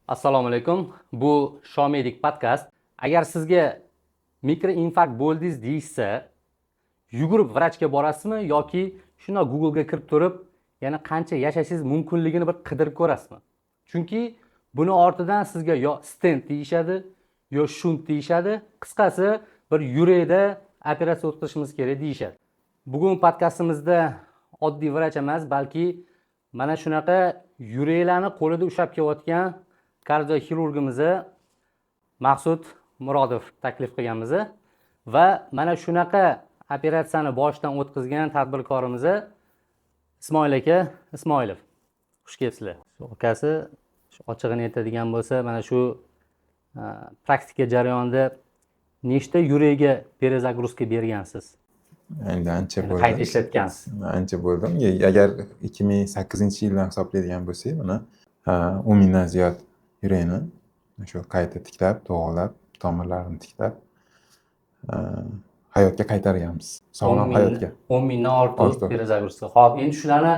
Assalomu alaykum. Bu Shomedik podkast. Agar sizga mikroinfarkt bo'ldingiz deyishsa, yugurib vrachga borasizmi yoki shunday Google ga kirib turib, yana qancha yashashingiz mumkinligini bir qidirib ko'rasizmi? Chunki buni ortidan sizga yo stent deyishadi, yo shunt deyishadi. Qisqasi, bir yurakda operatsiya o'tkazishimiz kerak deyishadi. Bugun podkastimizda oddiy vrach emas, balki mana shunaqa yuraklarni qo'lida ushlab kelayotgan kardioxirurgimiz Maqsud Murodov taklif qilganmiz va mana shunaqa operatsiyani boshidan o'tkazgan tadbirkorimiz Ismoil aka Ismoilov. Xush kelibsizlar. Akasi ochig'ini aytadigan bo'lsa, mana shu praktika jarayonida nechta yurakga perezagruzka bergansiz? Endi ancha bo'ldi. Qayta ishlatgansiz. Ancha bo'ldi. Agar 2008-yildan hisoblaydigan bo'lsak, buni 10 mingdan ziyod yurakni shu qayta tiklab, to'g'rilab, tomirlarini tiklab hayotga qaytarganmiz. Sog'lom hayotga. 10 mingdan ortiq perezagruzka. Xo'p, endi shularni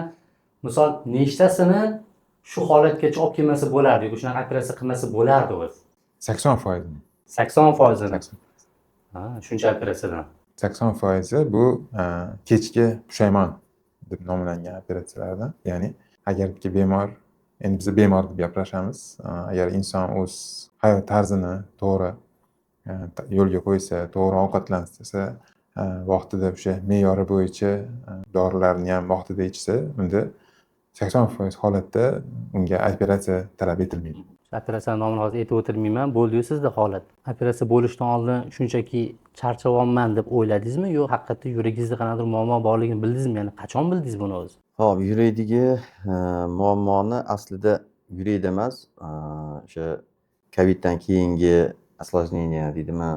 misol nechtasini shu holatgacha olib kelmasa bo'lardi yoki shunaqa operatsiya qilmasa bo'lardi o'zi? 80%. 80%. Ha, shuncha operatsiyadan. 80% bu kechki pushaymon deb nomlangan operatsiyalardan. Ya'ni agar bemor, endi biz bemor deb gapiramiz, agar inson o'z hayot tarzini to'g'ri yo'lga qo'ysa, to'g'ri ovqatlansa, vaqtida o'sha me'yori bo'yicha dorilarni ham vaqtida ichsa, unda 80% holatda unga operatsiya talab etilmaydi. Operatsiya nomini hozir aytib o'tirmayman, bo'ldi-yu sizda holat. Operatsiya bo'lishdan oldin shunchaki charchavomman deb o'yladingizmi yo haqiqatda yuragingizda qanaqadir muammo borligini bildingizmi? Ya'ni qachon bildingiz buni o'zi? Hop, yurakdagi muammoni aslida yurakda emas, o'sha Coviddan keyingi осложнение deydimi,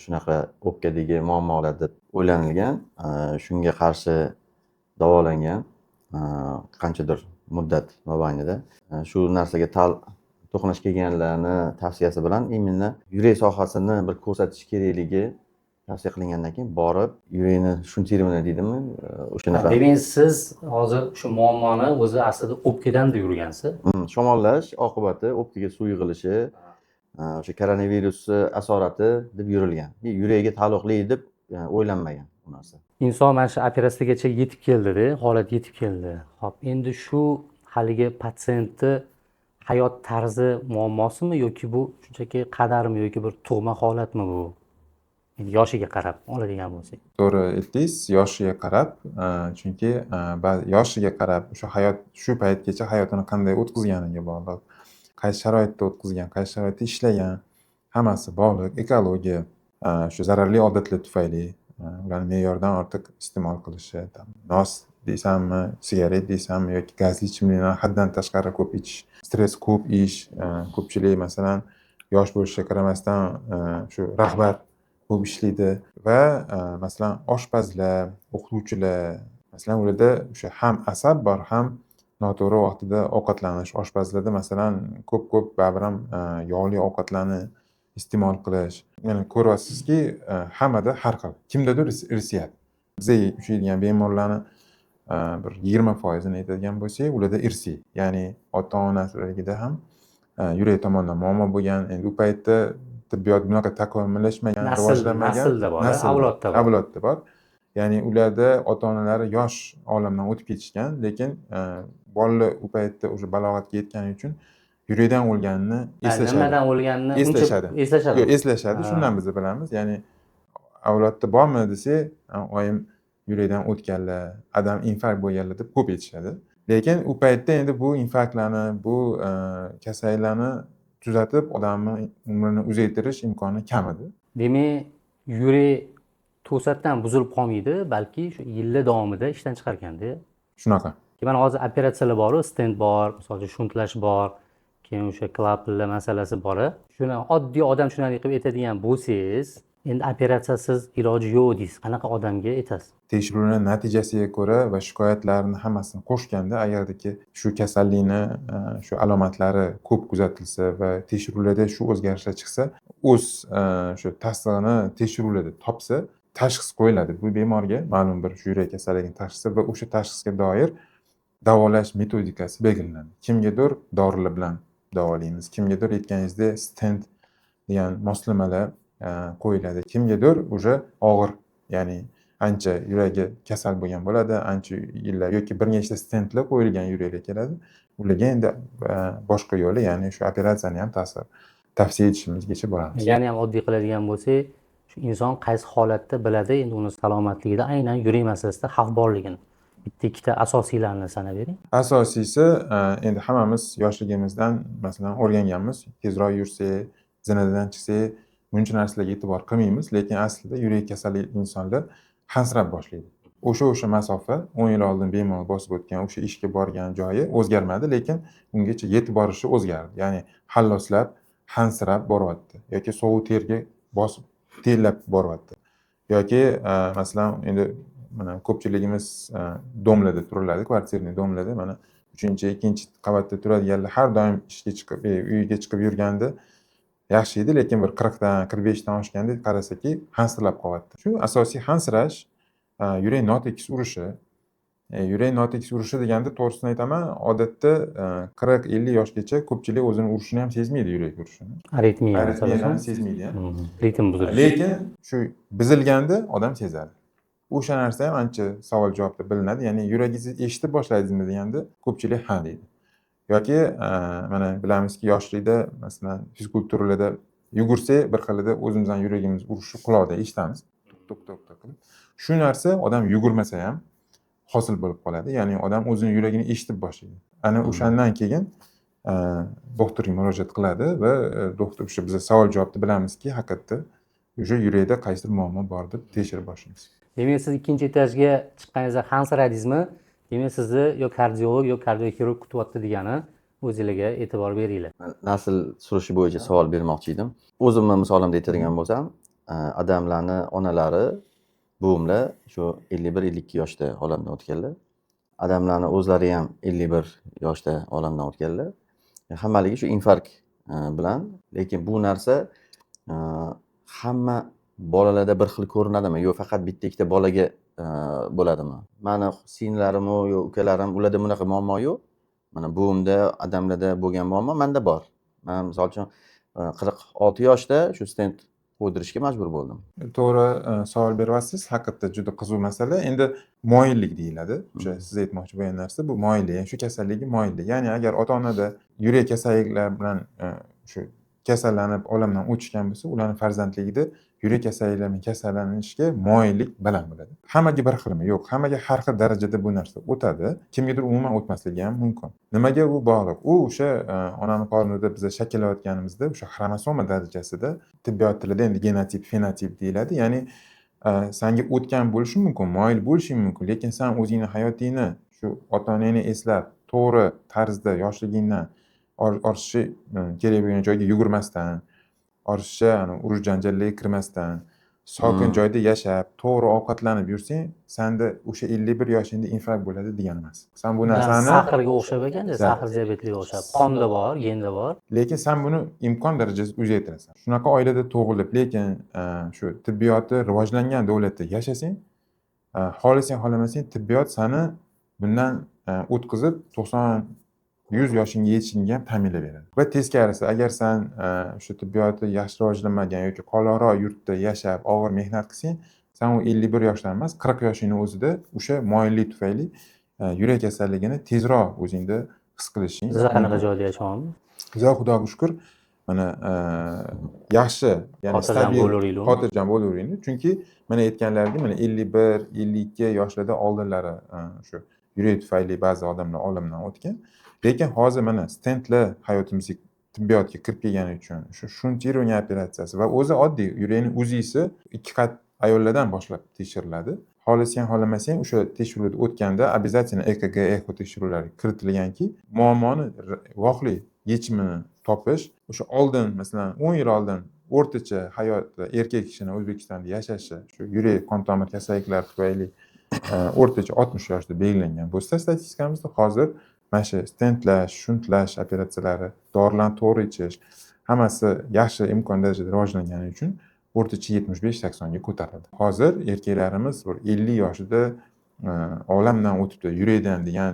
shunaqa o'pkadagi muammolar deb o'ylanilgan. Shunga qarshi davolangan qanchadir muddat mobaynida. Shu narsaga to'qnash kelganlarni tavsiyasi bilan imенно yurak sohasini bir ko'rsatish kerakligi tavsiya qilingandan keyin borib yurakni shuntirovna deydimi, o'shanaqa. Demak, siz hozir shu muammoni o'zi aslida o'pkadan yurgansiz. Shamollash oqibati o'pkaga suv yig'ilishi, o'sha koronavirus asorati deb yurilgan. Yurakga taalluqli deb o'ylanmagan bu narsa. Inson mana shu operatsiyagacha yetib keldi-da, holat yetib keldi. Xo'p, endi shu haligi patsientni hayot tarzi muammosimi yoki bu shunchaki qadarmi yoki bir tug'ma holatmi bu? Endi yoshiga qarab oladigan bo'lsak. To'g'ri aytdingiz, yoshiga qarab, chunki yoshiga qarab o'sha hayot shu paytgacha hayotini qanday o'tkazganiga bog'liq. Qaysi sharoitda o'tkazgan, qaysi sharoitda ishlagan, hammasi bog'liq. Ekologiya, shu zararli odatlar tufayli ularni me'yordan ortiq iste'mol qilishi, nos deysanmi, sigaret deysanmi yoki gazli ichimliklarni haddan tashqari ko'p ichish, stress ko'p ish, ko'pchilik masalan yosh bo'lishiga qaramasdan shu rag'bat ko'p ishlaydi va masalan oshpazlar, o'qituvchilar, masalan ularda o'sha ham asab bor, ham noto'g'ri vaqtida ovqatlanish. Oshpazlarda masalan ko'p baribir ham yog'li ovqatlarni iste'mol qilish. Ya'ni ko'ryapsizki, hammada har xil. Kimdadir irsiyat. Bizga uchraydigan bemorlarni bir 20% ni aytadigan bo'lsak, ularda irsiy. Ya'ni ota-onaligida ham yurak tomonidan muammo bo'lgan. Endi u paytda tibbiyot bunaqa takomillashmagan, rivojlanmagan. Naslda bor, avlodda bor. Avlodda bor. Ya'ni ularda ota-onalari yosh olamdan o'tib ketishgan, lekin bolalar u paytda o'sha balog'atga yetgani uchun yurakdan o'lganini eslashadi. Nimadan o'lganini eslashadi. Yo'q, eslashadi. Shundan biz bilamiz. Ya'ni avlodda bormi desak, oyim yurakdan o'tganlar, adam infarkt bo'lganlar deb ko'p aytishadi. Lekin u paytda endi bu infarktlarni, bu kasalliklarni tuzatib, odamning umrini uzaytirish imkoni kam edi. Demak, yurak to'satdan buzilib qolmaydi, balki shu yillar davomida ishdan chiqarganda. Shunaqa. Mana hozir operatsiyalar bor, stent bor, masalan, shuntlash bor, keyin o'sha klapanlar masalasi bor. Shuni oddiy odam shunday qilib aytadigan bo'lsangiz, endi operatsiyasiz iloji yo'q deysiz. Qanaqa odamga aytasiz? Tekshiruvlar natijasiga ko'ra va shikoyatlarni hammasini qo'shganda, agardiki shu kasallikni shu alomatlari ko'p kuzatilsa va tekshiruvlarda shu o'zgarishlar chiqsa, o'z shu tasdig'ini tekshiruvlarda topsa, tashxis qo'yiladi. Bu bemorga ma'lum bir yurak kasalligining tashxisi va o'sha tashxisga doir davolash metodikasi belgilanadi. Kimgadir dorilar bilan davolaymiz. Kimgadir aytganingizda stent degan moslamalar qo'yiladi. Kimgadir уже og'ir, ya'ni ancha yuragi kasal bo'lgan bo'ladi, ancha yillar yoki bir nechta stentlar qo'yilgan yuragiga keladi. Ularga endi boshqa yo'li, ya'ni shu operatsiyani ham tavsiya etishimizgacha boramiz. Ya'ni ham oddiy qiladigan bo'lsak, shu inson qaysi holatda biladi endi uni salomatligida aynan yurak masalasida xavf borligini. Bitta ikkita asosiylarni sanab bering. Asosiysi endi hammamiz yoshligimizdan masalan o'rganganmiz, tezroq yursak, zinadan chiqsak, buncha narsalarga e'tibor qilmaymiz, lekin aslida yurak kasali insonlar hansirab boshlaydi. O'sha masofa 10 yil oldin bemalol bosib o'tgan o'sha ishga borgan joyi o'zgarmadi, lekin ungacha yetib borishi o'zgardi. Ya'ni halloslab, hansirab boryapti yoki sovuq terga bosib terlab boryapti. Yoki masalan endi mana ko'pchiligimiz domlarda turiladi, kvartirniy domlarda, mana 2-chi qavatda turadiganlar har doim ishga chiqib, uyiga chiqib yurganda yaxshi edi, lekin bir 40 dan 45 dan oshganda qarasaki hansirab qolyapti. Shu asosiy hansirash, yurak notekis urishi. Yurak notekis urishi deganda to'g'risini aytaman, odatda 40-50 yoshgacha ko'pchilik o'zini urishini ham sezmaydi, yurak urishini. Aritmiyani sezmaydi ham. Ritm buzilishi. Lekin shu buzilganda odam sezadi. O'sha narsa ham ancha savol javobda bilinadi. Ya'ni yuragingizni eshitib boshladingizmi deganda ko'pchilik ha deydi. Yoki mana bilamizki yoshlikda masalan fizkulturada yugursak bir xilida o'zimizdan yuragimiz urishi quloqda eshitamiz. Tok qilib. Shu narsa odam yugurmasa ham hosil bo'lib qoladi. Ya'ni odam o'zining yuragini eshitib boshlaydi. Ana o'shandan keyin doktorga murojaat qiladi va doktor o'sha biz savol javobda bilamizki, haqiqatda o'sha yurakda qaysidir muammo bor deb tekshirib boshlaymiz. Demak, siz ikkinchi etajga chiqqaningizda hansiradingizmi? Demak, sizni yo kardiolog yo kardioxirurg kutyapti degani o'zingizga e'tibor beringlar. Nasl surishi bo'yicha savol bermoqchi edim. O'zimni misolimda aytadigan bo'lsam, odamlarni onalari, buvimlar shu 51-52 yoshda olamdan o'tganlar. Odamlarni o'zlari ham 51 yoshda olamdan o'tganlar. Hammaligi shu infarkt bilan, lekin bu narsa hamma bolalarda bir xil ko'rinadimi yo faqat bitta ikkita bolaga bo'ladimi? Mani singlarim yo ukalarim ularda bunaqa muammo yo'q. Mana buvimda, odamlarda bo'lgan muammo menda bor. Men misol uchun 46 yoshda shu stent qo'ydirishga majbur bo'ldim. To'g'ri savol beryapsiz. Haqiqatda juda qiziq masala. Endi moyillik deyiladi. O'sha siz aytmoqchi bo'lgan narsa bu moyillik. Shu kasalligi moyillik. Ya'ni agar ota-onada yurak kasalliklari bilan shu kasallanib olamdan o'tishgan bo'lsa, ularning farzandligida yurak kasalliklari bilan kasallanishga moyillik baland bo'ladi. Hammaga bir xilmi? Yo'q, hammaga har xil darajada bu narsa o'tadi. Kimgadir umuman o'tmasligi ham mumkin. Nimaga u bog'liq? U o'sha onaning qornida biz shakllanayotganimizda o'sha xromosoma darajasida tibbiyot tilida endi genotip, fenotip deyiladi. Ya'ni senga o'tgan bo'lishi mumkin, moyil bo'lishi mumkin, lekin sen o'zingni hayotingni shu ota-onangni eslab, to'g'ri tarzda yoshligingdan ortishi kerak bo'lgan joyga yugurmasdan, ortiqcha urush janjallarga kirmasdan, sokin joyda yashab, to'g'ri ovqatlanib yursang, senda o'sha 51 yoshingda infarkt bo'ladi degani emas. Sen bu narsani sahrga o'xshab ekanda, sahr diabetiga o'xshab. Qonda bor, genda bor. Lekin sen buni imkon darajasida uzaytirasan. Shunaqa oilada tug'ilib, lekin shu tibbiyoti rivojlangan davlatda yashasang, xohlasang xohlamasang tibbiyot seni bundan o'tkazib 90-100 yoshingga yetishingga ham ta'minlab beradi. Va teskarisi, agar sen shu tibbiyoti yaxshi rivojlanmagan yoki qoloqroq yurtda yashab, og'ir mehnat qilsang, sen u 51 yoshdan emas, 40 yoshingni o'zida o'sha moyillik tufayli yurak kasalligini tezroq o'zingda his qilishing. Siz qanaqa joyda yashayapsiz? Biz Xudoga shukr, mana yaxshi, ya'ni stabil, xotirjam bo'laveringlar. Chunki mana aytganlaridek, mana 51, 52 yoshlarda oldinlari shu yurak tufayli ba'zi odamlar olamdan o'tgan. Lekin hozir mana stentlar hayotimizga tibbiyotga kirib kelgani uchun shu shuntirovniya operatsiyasi va o'zi oddiy yurakning uzisi 2 qat ayollardan boshlab tekshiriladi. Xohlasang xohlamasang o'sha tekshiruvdan o'tganda обязательно EKG, echo tekshiruvlari kiritilganki, muammoni voqli yechimini topish, o'sha oldin masalan 10 yil oldin o'rtacha hayotda erkak kishining O'zbekistonda yashashi shu yurak qon tomir kasalliklari tufayli o'rtacha 60 yoshda belgilangan bo'lsa, statistikamizda hozir mana shu stentlash, shuntlash operatsiyalari, dorilarni to'g'ri ichish, hammasi yaxshi imkon darajada rivojlangani uchun o'rtacha 75-80 ga ko'tarildi. Hozir erkaklarimiz 50 yoshida olamdan o'tibdi, yurakdan degan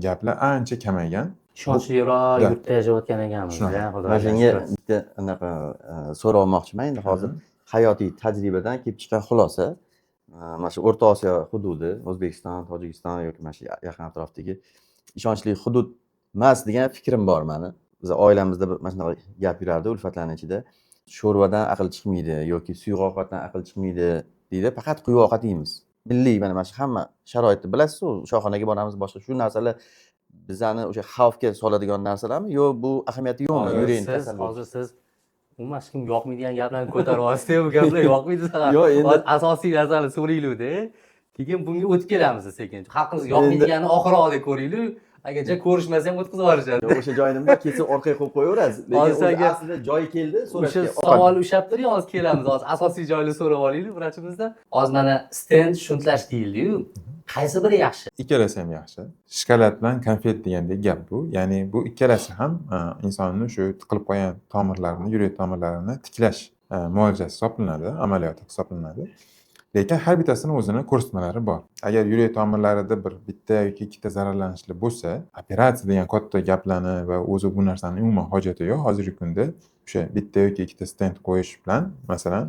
gaplar ancha kamaygan. ishonchliroq Da. yurtda yashayotgan ekanmiz. Shunaqa. Mana shunga bitta anaqa so'rab olmoqchiman endi hozir hayotiy tajribadan kelib chiqqan xulosa. Mana shu O'rta Osiyo hududi, O'zbekiston, Tojikiston yoki mana shu yaqin atrofdagi ishonchli hudud emas degan fikrim bor mani. Biz oilamizda bir mana shunaqa gap yurardi ulfatlarning ichida. Sho'rvadan aql chiqmaydi yoki suyuq ovqatdan aql chiqmaydi deydi. Faqat quyuq ovqat yeymiz. Milliy mana shu hamma sharoitni bilasiz-ku, shoxonaga boramiz, boshqa shu narsalar bizani o'sha xavfga soladigan narsalarmi yo bu ahamiyati yo'qmi? Yuragini kasal hozir siz umuman hech kimga yoqmaydigan gaplarni ko'taryapsiz. Bu gaplar yoqmaydi sizga. Yo'q, endi- asosiy narsani so'raylik-da. Keyin bunga o'tib kelamiz sekin. Xalqimiz yoqmaydiganini oxirroqda ko'raylik. Agarcha ko'rishmasa ham o'tkazib yuborishadi. O'sha joyni nima kesib orqaga qo'yib qo'yaverasiz. Lekin Hozir o'zi senga- aslida joyi keldi, O'sha so'rashga savol ushlabdir, hozir kelamiz. Hozir asosiy joyni so'rab olaylik vrachimizdan. Hozir mana stent shuntlash deyildi-yu. Qaysi biri yaxshi? Ikkalasi ham yaxshi. Shikolat bilan konfet degandek gap bu. Ya'ni bu ikkalasi ham insonni shu tiqilib qolgan tomirlarini, yurak tomirlarini tiklash muolajasi hisoblanadi, amaliyoti hisoblanadi. Lekin har bittasini o'zini ko'rsatmalari bor. Agar yurak tomirlarida bitta yoki ikkita zararlanishlar bo'lsa, operatsiya degan katta gaplarni va o'zi bu narsaning umuman hojati yo'q. Hozirgi kunda o'sha bitta yoki ikkita stent qo'yish bilan masalan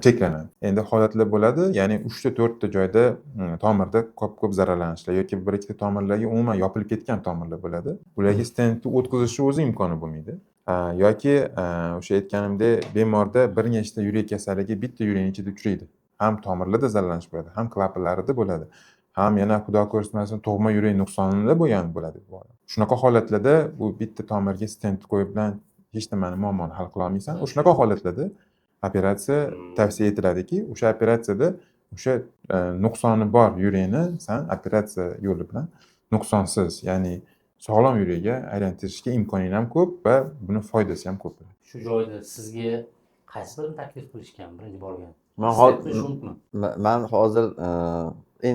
cheklanadi. Endi holatlar bo'ladi, ya'ni 3 ta 4 ta joyda tomirda ko'p zararlanishlar yoki bir ikkita tomirlarga umuman yopilib ketgan tomirlar bo'ladi. Bularga stentni o'tkazishni o'zi imkoni bo'lmaydi. Yoki o'sha aytganimdek bemorda bir nechta yurak kasalligi bitta yurakning ichida uchraydi. Ham tomirlarda zararlanish bo'ladi, ham klapanlarida bo'ladi. Ham yana xudo ko'rsatmasin tug'ma yurak nuqsonida bo'ladi. Shunaqa holatlarda bu bitta tomirga stent qo'yib bilan hech nimani muammoni hal qila olmaysan. Shunaqa holatlarda operatsiya tavsiya etiladiki, o'sha operatsiyada o'sha nuqsoni bor yurakni san operatsiya yo'li bilan nuqsonsiz, ya'ni sog'lom yurakka aylantirishga imkoning ham ko'p va buni foydasi ham ko'p. Shu joyda sizga qaysi birini taklif qilishgan birinchi borgan? Man hozir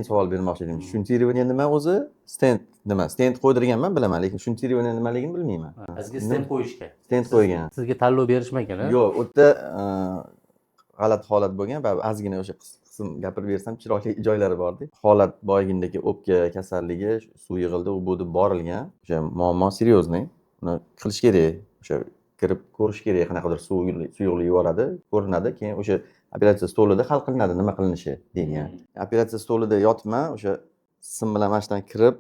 savol bermoqchi edim. Shuntirovание nima o'zi? Stent nima? Stent qo'ydirganman bilaman, lekin shuntirovание nimaligini bilmayman. Sizga stent qo'yishgan. Stent qo'ygan. Sizga tanlov berishmagan-a? Yo'q, u yerda g'alati holat bo'lgan va ozgina o'sha qism gapirib bersam chiroyli joylari bor-da. Holat boyagindagi o'pka kasalligi, suv yig'ildi, u bu deb borilgan. O'sha muammo seryozni. Uni qilish kerak. O'sha kirib ko'rish kerak, qanaqadir suyuqlik yuboradi, ko'rinadi, keyin o'sha operatsiya stolida hal qilinadi nima qilinishi degan. Operatsiya stolida yotibman, o'sha sim bilan mashdan kirib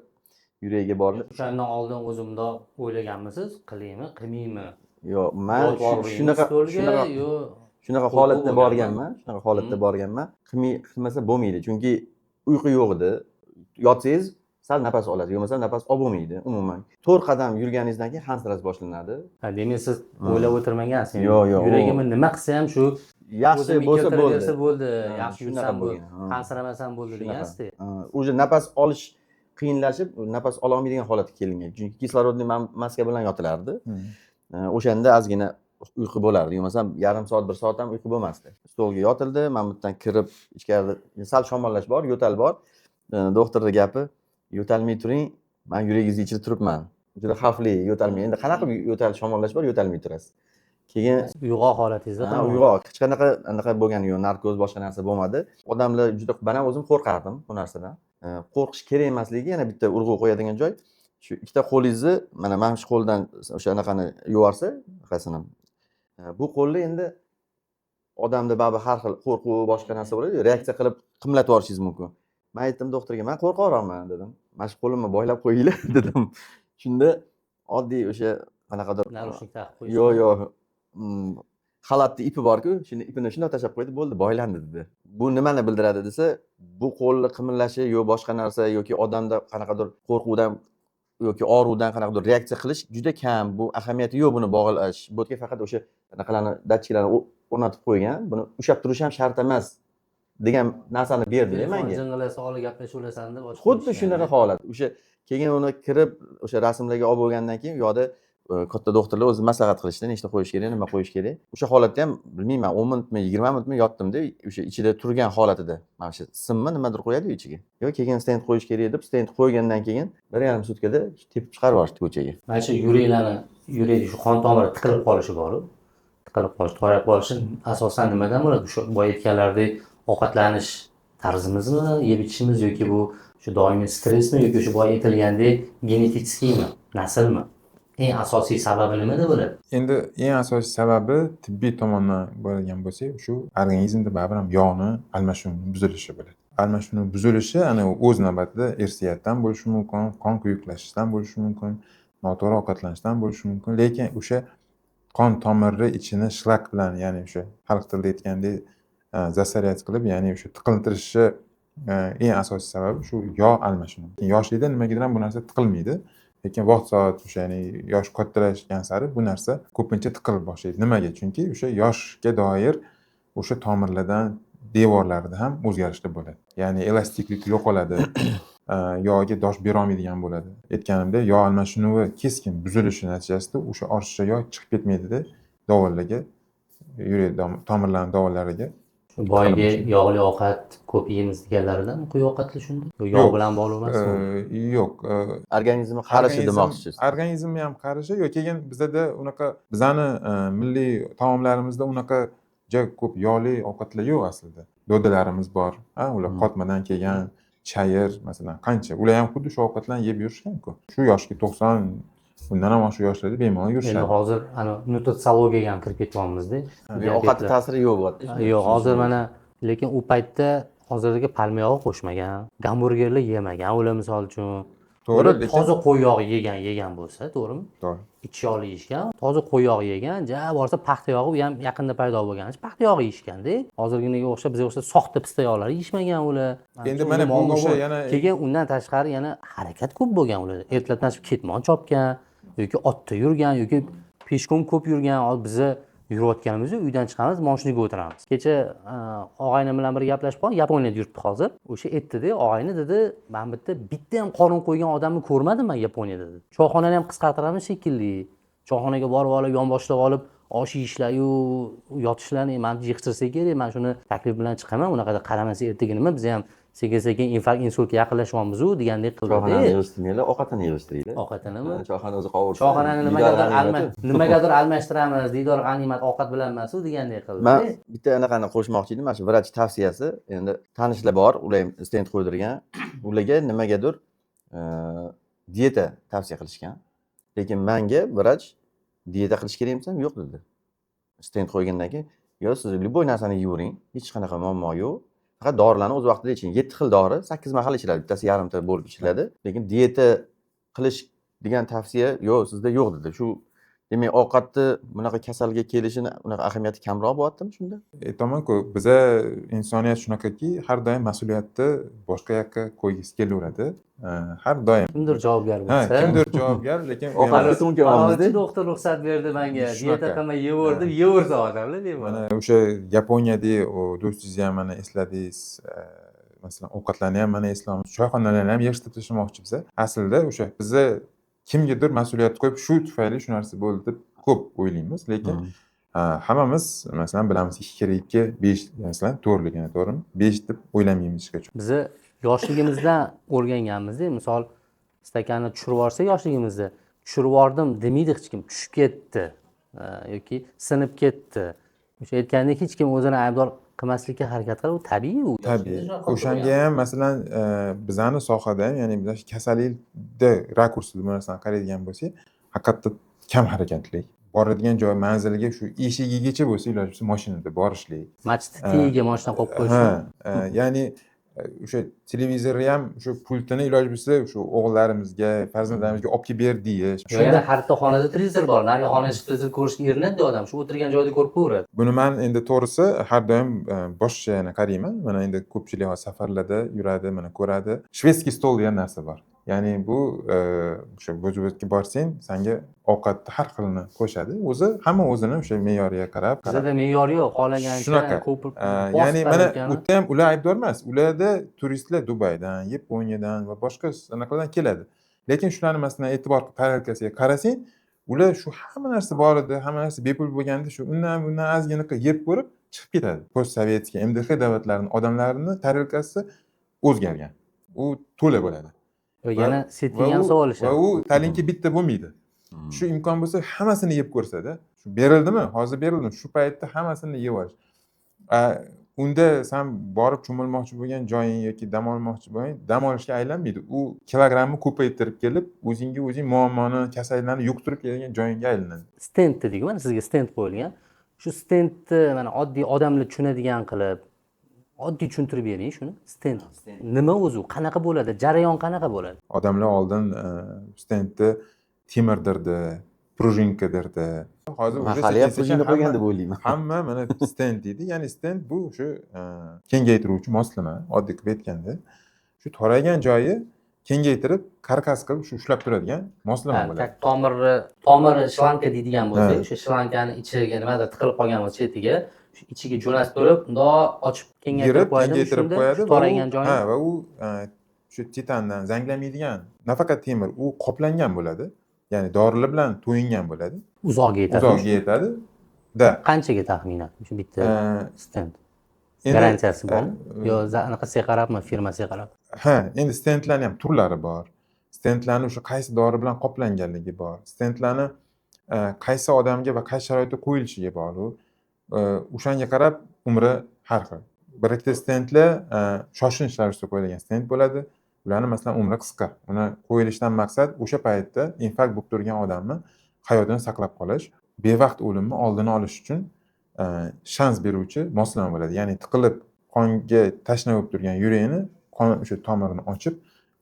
yuragiga borilib. O'shandan oldin o'zimda o'ylaganmisiz, qilaymi, qilmaymi? Yo'q, men shunaqa holatda borganman. Qilmasa bo'lmaydi, chunki uyqu yo'q edi. Yotsangiz sal nafas olasiz, yo'qmasa nafas olmaydi umuman. 4 qadam yurganingizdan keyin hansirash boshlanadi. Demak siz o'ylab o'tirmagansiz. Yo'q. Yuragimni nima qilsa ham shu yaxshi bo'lsa bo'ldi. Yaxshi yursam bo'ldi. Qansiramasam bo'ldi degansizda. O'sha nafas olish qiyinlashib, nafas ola olmaydigan holatga kelingan. Chunki kislorodli maska bilan yotilardi. O'shanda ozgina uyqu bo'lardi. Yo'qmasa yarim soat, 1 soat ham uyqu bo'lmasdi. Stolga yotildi, men bu yerdan kirib ichkarida sal shamollash bor, yo'tal bor. Doktorning gapi, yo'talmay turing, men yuragingizni ichida turibman. Juda xavfli, yo'talmay. Endi qanaqa yo'tal shamollash bor, yo'talmay turasiz. Keyin uyg'oq holatingizda uyg'oq, hech qanaqa bo'lgani yo'q, narkoz boshqa narsa bo'lmadi. Odamlar juda, men ham o'zim qo'rqardim bu narsadan. Qo'rqish kerak emasligi yana bitta urg'u qo'yadigan joy. Shu ikkita qo'lingizni mana shu qo'ldan o'sha anaqani yuvarsa, qasini. Bu qo'lni endi odamda baribir har xil qo'rquv boshqa narsa bo'ladi, reaksiya qilib qimlatib yuborishingiz mumkin. Men aytdim doktorga, men qo'rqaverman dedim. Mana shu qo'limni boylab qo'yinglar dedim. Shunda oddiy o'sha qanaqadir narushnik taqib qo'yish. Yo'q. Xalatni ipi bor-ku, shuni ipini shunday tashlab qo'ydi, bo'ldi, boylandi dedi. Bu nimani bildiradi desa, bu qo'lni qimirlashi yo boshqa narsa yoki odamda qanaqadir qo'rquvdan yoki og'ruvdan qanaqadir reaksiya qilish juda kam. Bu ahamiyati yo'q buni bog'lash. Bu yerga faqat o'sha qanaqalarni datchiklarni o'rnatib qo'ygan. Buni ushlab turish ham shart emas degan narsani berdi menga. Jing'ilasa olib gaplashaversan deb xuddi shunaqa holat. O'sha keyin uni kirib o'sha rasmlarga olib bo'lgandan keyin yo'qda katta doktorlar o'zi maslahat qilishdi, nechta qo'yish kerak, nima qo'yish kerak. O'sha holatda ham bilmayman, 10 minutmi, 20 minutmi yotdim-da, o'sha ichida turgan holatida. Mana shu simmi nimadir qo'yadi ichiga. Yo'q, keyin stent qo'yish kerak deb stent qo'ygandan keyin 1,5 sutkada tepib chiqarib yuborishdi ko'chaga. Mana shu yurak shu qon tomiri tiqilib qolishi bor-ku. Tiqilib qolish, torayib qolishi asosan nimadan bo'ladi? Shu boya aytganlaridek ovqatlanish tarzimizmi, yeb ichishimiz yoki bu shu doimiy stressmi yoki shu boya aytilgandek genetikskiymi, naslmi? eng asosiy sababi nimada bo'ladi? Endi eng asosiy sababi tibbiy tomondan bo'ladigan bo'lsak, shu organizmda baribir ham yog'ni almashinuvi buzilishi bo'ladi. Almashinuv buzilishi ana o'z navbatida irsiyatdan bo'lishi mumkin, qon quyuqlashidan bo'lishi mumkin, noto'g'ri ovqatlanishdan bo'lishi mumkin. Lekin o'sha qon tomiri ichini shlak bilan, ya'ni o'sha xalq tilida aytgandek zasaryat qilib, ya'ni o'sha tiqiltirishi eng asosiy sababi shu yog' almashinuvi. Yoshlikda nimagadir ham bu narsa tiqilmaydi. Lekin vaqt soat o'sha, ya'ni yosh kattalashgan sari bu narsa ko'pincha tiqilib boshlaydi. Nimaga? Chunki o'sha yoshga doir o'sha tomirlardan, devorlarida ham o'zgarishlar bo'ladi. Ya'ni elastiklik yo'qoladi. Yog'ga dosh bera olmaydigan bo'ladi. Aytganimdek, yog' almashinuvi keskin buzilishi natijasida o'sha ortiqcha yog' chiqib ketmaydida davollarga, yurak tomirlarning davollariga. Boyagi yog'li ovqat ko'p yeymiz deganlaridan quyi ovqatli shunday? Yog' bilan bog'liq emasmi? Yo'q. Organizmi qarishi demoqchisiz. Organizmni ham qarishi yo'q. Keyin bizada unaqa bizani milliy taomlarimizda unaqa juda ko'p yog'li ovqatlar yo'q aslida. Dodalarimiz bor. Ular qotmadan kelgan chayir masalan qancha. Ular ham xuddi shu ovqatlarni yeb yurishgan-ku. Shu yoshga 90 undan ham oshiq yoshlarda bemalol Endi yurishadi. hozir ana nutritsiologiyaga ham kirib ketyapmizda. Ovqatni ta'siri yo'q bo'lyapti. Yo'q, hozir mana lekin u paytda hozirgi palma yog'i qo'shmagan, gamburgerlar yemagan ular misol uchun. To'g'ri, lekin Toza qo'y yog'i yegan bo'lsa, to'g'rimi? to'g'ri. Ichi yog'li yeyishgan, toza qo'y yog'i yegan, ja borsa paxta yog'i u ham yaqinda paydo bo'lgan. Paxta yog'i yeyishganda, hozirgiga o'xshab bizga o'xshab soxta pista yog'lar yeyishmagan ular. Endi mana bu o'sha yana keyin undan tashqari yana harakat ko'p bo'lgan ular. Ertalabdan ketmon chopgan yoki otda yurgan yoki peshkom ko'p yurgan. Biza yurayotganimizda uydan chiqamiz, mashinaga o'tiramiz. Kecha og'aynim bilan bir gaplashib qoldik, Yaponiyada yuribdi hozir. O'sha aytdi-da, og'ayni dedi, "Men bitta ham qorin qo'ygan odamni ko'rmadim men Yaponiyada" dedi. Choyxonani ham qisqartiramiz shekilli. Choyxonaga borib olib, yonboshlab olib, osh yeyishlar-yu, yotishlarni meni yig'chirsa kerak, men shuni taklif bilan chiqaman. Unaqada qaramasa ertaga nima biz ham sekin infarkt, insultga yaqinlashyapmiz-ku degandek Choyxonani qildi. yig'ishtirmaylar, ovqatini yig'ishtiringlar. Ovqatinimi? Choyxona o'zi qovursin. Choyxonani nimagadir almashtiramiz, diydor g'animat ovqat bilan emas u degandek qildi. Men bitta anaqani qo'shmoqchi edim. Mana shu vrach tavsiyasi. Endi tanishlar bor, ular ham stend qo'ydirgan. Ularga nimagadir dieta tavsiya qilishgan. Lekin menga vrach dieta qilish kerakmisan? Yo'q dedi. Stend qo'ygandan keyin, "Yo, siz любой narsani yeyavering, hech qanaqa muammo yo'q. Faqat dorilarni o'z vaqtida iching. 7 xil dori 8 mahal ichiladi, bittasi yarimta bo'lib ichiladi. Lekin dieta qilish degan tavsiya yo'q, sizda yo'q" dedi. Shu demak, ovqatni bunaqa kasalga kelishini unaqa ahamiyati kamroq bo'lyaptimi shunda? Aytaman-ku, biza insoniyat shunaqaki, har doim mas'uliyatni boshqa yoqqa qo'ygisi kelaveradi. Har doim. Kimdir javobgar bo'lsa. Kimdir javobgar, lekin u Ovqatni emas. so'ng ko'ramizda. Doktor ruxsat berdi menga, Shunaqa. dieta qilmay yeyaverdim, yeyaversa odamlar deyman. Mana o'sha Yaponiyadagi u do'stingizni ham mana esladingiz. Masalan, ovqatlarni ham mana eslamiz. Choyxonalarni ham yig'ishtirib tashlamoqchi biza. Aslida o'sha biza kimgadir mas'uliyat qo'yib, shu tufayli shu narsa bo'ldi deb ko'p o'ylaymiz, lekin hammamiz masalan bilamiz 2 kere 2 5 masalan to'g'riligini, to'g'rimi? 5 deb o'ylamaymiz hech qachon. Bizni yoshligimizdan o'rganganmiz-da, misol stakanni tushirib yuborsa yoshligimizda, tushirib yubordim demaydi hech kim, tushib ketdi yoki sinib ketdi. O'sha aytgandek hech kim o'zini aybdor qilmaslikka harakat qiladi, u tabiiy u. Tabiiy. O'shanga ham masalan bizani sohada ham, ya'ni biz kasallikda rakursida bu narsani qaraydigan bo'lsak, haqiqatda kam harakatlik. Boradigan joy manziliga shu eshigigacha bo'lsa iloji bo'lsa mashinada borishlik. Masjidni tagiga mashina qo'yib qo'yish. Ya'ni o'sha televizorni ham shu pultini iloji bo'lsa shu o'g'illarimizga, farzandlarimizga olib kelib ber deyish. Yana harita xonada televizor bor, nari xonaga chiqib televizor ko'rishga erinadi odam, shu o'tirgan joyda ko'rib ko'radi. Buni men endi to'g'risi har doim boshqa qarayman. Mana endi ko'pchilik safarlarda yuradi, mana ko'radi. Shvedskiy stol degan narsa bor. Ya'ni bu o'sha bo'jibotga borsang, senga ovqatni har xilini qo'shadi. O'zi hamma o'zini o'sha me'yoriga qarab. Bizda me'yor yo'q, xohlagancha Shunaqa. ko'p. Ya'ni mana u ham ular aybdor emas. Ularda turistlar Dubaydan, Yaponiyadan va boshqa anaqalardan keladi. Lekin shularni masalan e'tibor tarelkasiga qarasang, ular shu hamma narsa bor edi, hamma narsa bepul bo'lganda shu bundan ozgina yeb ko'rib chiqib ketadi. Postsovetskiy MDH davlatlarining odamlarining tarelkasi o'zgargan. U to'la bo'ladi. Yana setting ham savolishadi. Va u talinki bitta bo'lmaydi. Shu imkon bo'lsa hammasini yeb ko'rsada. Shu berildimi? Hozir berildi. Shu paytda hammasini yeb olish. unda sen borib cho'milmoqchi bo'lgan joying yoki dam olmoqchi bo'lgan dam olishga aylanmaydi. U kilogrammni ko'paytirib kelib, o'zingga o'zing muammoni, kasalliklarni yuqtirib keladigan joyingga aylanadi. Stent dedik, mana sizga stent qo'yilgan. Shu stentni mana oddiy odamlar tushunadigan qilib, oddiy tushuntirib bering shuni. Stent nima o'zi, u qanaqa bo'ladi? Jarayon qanaqa bo'ladi? Odamlar oldin stentni temirdirdi, prujinkadirdi. Hozir Man o'sha hali ham sekin-sekin prujina qo'ygan hamma- deb o'ylayman. Hamma mana stent deydi. Ya'ni stent bu shu kengaytiruvchi moslama, oddiy qilib aytganda. Shu toraygan joyi kengaytirib, karkas qilib shu ushlab turadigan moslama bo'ladi. Tomiri shlanka deydigan bo'lsak, o'sha shlankani ichiga nimadir tiqilib qolgan bo'lsa chetiga, shu ichiga jo'nastirib, bundoq ochib kengaytirib qo'yadi, kengaytirib qo'yadi shu toraygan joyini. va u shu titandan zanglamaydigan, nafaqat temir, u qoplangan bo'ladi. Ya'ni dorilar bilan to'yingan bo'ladi. Uzoqga yetadi. Uzoqga yetadi. Da. Qanchaga taxminan shu bitta stent? Endi- Garantiyasi bormi? Yo, anaqasiga qarabmi, firmasiga qarab? Ha, endi stentlarning ham turlari bor. Stentlarni o'sha qaysi dori bilan qoplanganligi bor. Stentlarni qaysi odamga va qaysi sharoitda qo'yilishiga bog'liq. O'shanga qarab umri har xil. Bir ikkita stentlar shoshilinch ravishda qo'yilgan stent bo'ladi. Ularni masalan umri qisqa. Uni qo'yilishidan maqsad o'sha paytda infarkt bo'lib turgan odamni hayotini saqlab qolish, bevaqt o'limni oldini olish uchun shans beruvchi moslama bo'ladi. Ya'ni tiqilib qonga tashna bo'lib turgan yurakni qon o'sha tomirini ochib,